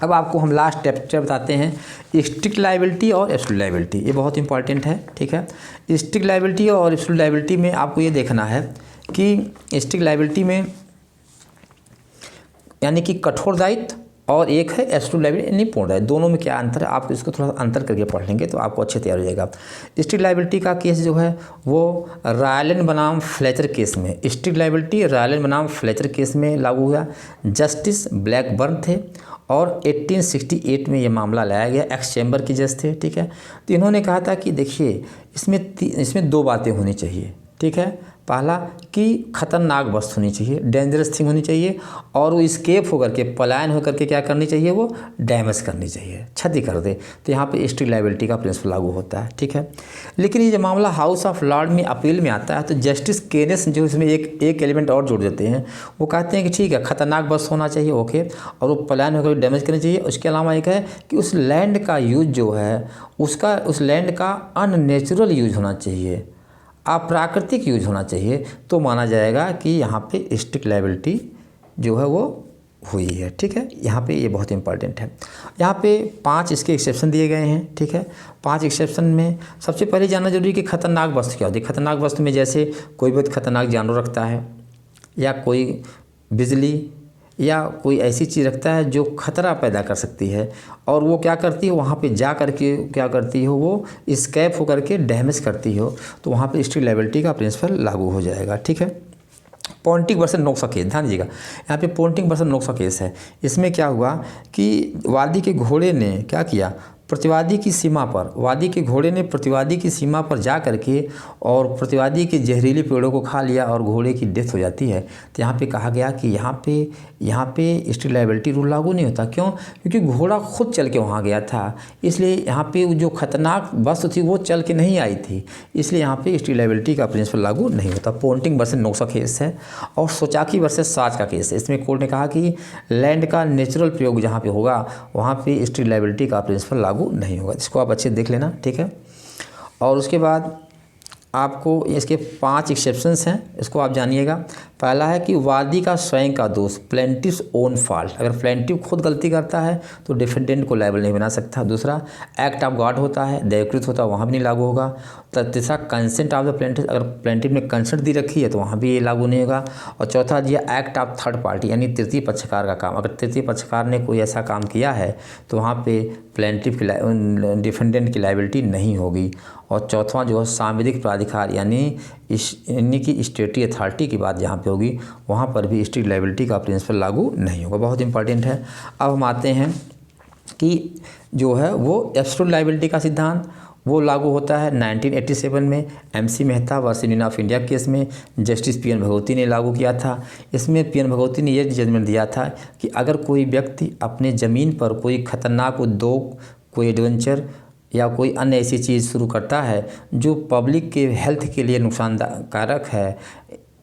अब आपको हम लास्ट चैप्टर बताते हैं, स्ट्रिक्ट लायबिलिटी और एब्सोल्यूट लायबिलिटी। ये बहुत इंपॉर्टेंट है। ठीक है। स्ट्रिक्ट लायबिलिटी और एब्सोल्यूट लायबिलिटी में आपको ये देखना है कि स्ट्रिक्ट लायबिलिटी में यानी कि कठोर दायित्व, और एक है एब्सोल्यूट लायबिलिटी यानी पूर्ण दायित्व। दोनों में क्या अंतर है, आप इसको थोड़ा अंतर करके पढ़ लेंगे तो आपको अच्छे तैयार हो जाएगा। स्ट्रिक्ट लायबिलिटी का केस जो है वो रायलन बनाम फ्लेचर केस में, स्ट्रिक्ट लायबिलिटी रायलन बनाम फ्लेचर केस में लागू हुआ। जस्टिस ब्लैकबर्न थे और 1868 में ये मामला लाया गया। एक्स चैम्बर के जज थे। ठीक है। तो इन्होंने कहा था कि देखिए इसमें दो बातें होनी चाहिए। ठीक है। पहला कि खतरनाक वस्तु होनी चाहिए, डेंजरस थिंग होनी चाहिए, और वो स्केप होकर के, पलायन होकर के क्या करनी चाहिए, वो डैमेज करनी चाहिए, क्षति कर दे। तो यहाँ पे स्ट्रिक्ट लायबिलिटी का प्रिंसिपल लागू होता है। ठीक है। लेकिन ये जो मामला हाउस ऑफ लॉर्ड में अपील में आता है तो जस्टिस केनेस जो इसमें एक एलिमेंट और जोड़ देते हैं। वो कहते हैं कि ठीक है, खतरनाक वस्तु होना चाहिए, ओके, और वो पलायन होकर डैमेज करनी चाहिए। उसके अलावा एक है कि उस लैंड का यूज जो है उस लैंड का अननेचुरल यूज होना चाहिए, अप्राकृतिक यूज होना चाहिए, तो माना जाएगा कि यहाँ पे स्ट्रिक्ट लायबिलिटी जो है वो हुई है। ठीक है। यहाँ पे ये बहुत इंपॉर्टेंट है। यहाँ पे 5 इसके एक्सेप्शन दिए गए हैं। ठीक है। 5 एक्सेप्शन में सबसे पहले जानना जरूरी है कि खतरनाक वस्तु क्या होती है। खतरनाक वस्तु में जैसे कोई बहुत खतरनाक जानवर रखता है, या कोई बिजली या कोई ऐसी चीज़ रखता है जो खतरा पैदा कर सकती है, और वो क्या करती है, वहाँ पे जा करके क्या करती हो, वो स्केप होकर के डैमेज करती हो, तो वहाँ पे स्ट्रिक्ट लायबिलिटी का प्रिंसिपल लागू हो जाएगा। ठीक है। पॉन्टिंग वर्सेस नोक्सा केस, ध्यान दीजिएगा, यहाँ पे पॉन्टिंग वर्सेस नोक्सा केस है। इसमें क्या हुआ कि वादी के घोड़े ने क्या किया, प्रतिवादी की सीमा पर, वादी के घोड़े ने प्रतिवादी की सीमा पर जा करके और प्रतिवादी के जहरीले पेड़ों को खा लिया और घोड़े की डेथ हो जाती है। तो यहाँ पे कहा गया कि यहाँ पे स्ट्रिक्ट लायबिलिटी रूल लागू नहीं होता। क्यों? क्योंकि घोड़ा खुद चल के वहाँ गया था, इसलिए यहाँ पे जो खतरनाक वस्तु थी वो चल के नहीं आई थी, इसलिए यहाँ पे स्ट्रिक्ट लायबिलिटी का प्रिंसिपल लागू नहीं होता। पॉन्टिंग वर्सेस नोक्सा केस है। और सोचाकी वर्सेस साज का केस है। इसमें कोर्ट ने कहा कि लैंड का नेचुरल प्रयोग जहाँ पे होगा वहाँ पे स्ट्रिक्ट लायबिलिटी का प्रिंसिपल लागू नहीं होगा। इसको आप अच्छे देख लेना। ठीक है। और उसके बाद आपको इसके 5 एक्सेप्शंस हैं, इसको आप जानिएगा। पहला है कि वादी का स्वयं का दोष, प्लेंटिव्स ओन फॉल्ट, अगर प्लेंटिव खुद गलती करता है तो डिफेंडेंट को लायबल नहीं बना सकता। दूसरा एक्ट ऑफ गॉड होता है, दैवकृत होता है, वहाँ भी नहीं लागू होगा। तीसरा कंसेंट ऑफ द प्लेंटिव, अगर प्लेंटिव ने कंसेंट दी रखी है तो वहाँ भी ये लागू नहीं होगा। और चौथा दिया एक्ट ऑफ थर्ड पार्टी, यानी तृतीय पक्षकार का काम, अगर तृतीय पक्षकार ने कोई ऐसा काम किया है तो वहाँ पे प्लेंटिव की डिफेंडेंट की लायबिलिटी नहीं होगी। और चौथा जो है सांविधिक प्राधिकार यानी कि स्टेटरी अथॉरिटी की बात जहाँ पे होगी वहाँ पर भी स्ट्रिक्ट लायबिलिटी का प्रिंसिपल लागू नहीं होगा। बहुत इंपॉर्टेंट है। अब हम आते हैं कि जो है वो एब्सोल्यूट लायबिलिटी का सिद्धांत वो लागू होता है 1987 में MC Mehta versus union of India case में जस्टिस PN भगवती ने लागू किया था। इसमें PN भगवती ने यह जजमेंट दिया था कि अगर कोई व्यक्ति अपने ज़मीन पर कोई खतरनाक उद्योग, कोई एडवेंचर या कोई अन्य ऐसी चीज़ शुरू करता है जो पब्लिक के हेल्थ के लिए नुकसानकारक है,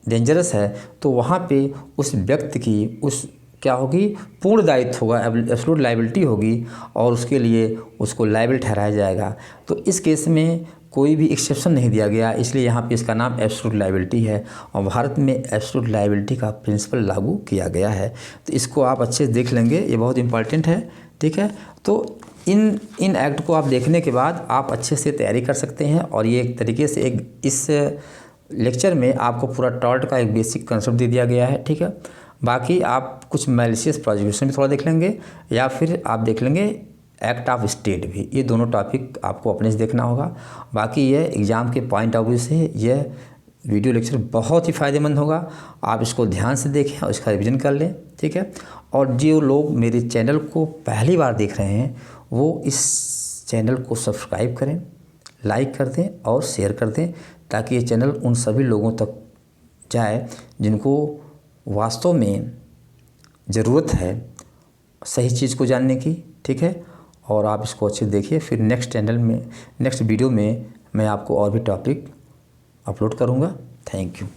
डेंजरस है, तो वहाँ पे उस व्यक्ति की उस क्या होगी, पूर्ण दायित्व होगा, एब्सोल्यूट लायबिलिटी होगी और उसके लिए उसको लायबल ठहराया जाएगा। तो इस केस में कोई भी एक्सेप्शन नहीं दिया गया, इसलिए यहाँ पे इसका नाम एब्सोल्यूट लायबिलिटी है और भारत में एब्सोल्यूट लायबिलिटी का प्रिंसिपल लागू किया गया है। तो इसको आप अच्छे से देख लेंगे, ये बहुत इंपॉर्टेंट है, ठीक है। तो इन एक्ट को आप देखने के बाद आप अच्छे से तैयारी कर सकते हैं और ये एक तरीके से इस लेक्चर में आपको पूरा टॉर्ट का एक बेसिक कंसेप्ट दे दिया गया है, ठीक है। बाकी आप कुछ मैलिशियस प्रोसिक्यूशन भी थोड़ा देख लेंगे या फिर आप देख लेंगे एक्ट ऑफ स्टेट भी, ये दोनों टॉपिक आपको अपने से देखना होगा। बाकी ये एग्ज़ाम के पॉइंट ऑफ व्यू से यह वीडियो लेक्चर बहुत ही फ़ायदेमंद होगा, आप इसको ध्यान से देखें और इसका रिवीजन कर लें, ठीक है। और जो लोग मेरे चैनल को पहली बार देख रहे हैं वो इस चैनल को सब्सक्राइब करें, लाइक कर दें और शेयर कर दें, ताकि ये चैनल उन सभी लोगों तक जाए जिनको वास्तव में ज़रूरत है सही चीज़ को जानने की, ठीक है। और आप इसको अच्छे देखिए, फिर नेक्स्ट वीडियो में मैं आपको और भी टॉपिक अपलोड करूँगा। Thank you.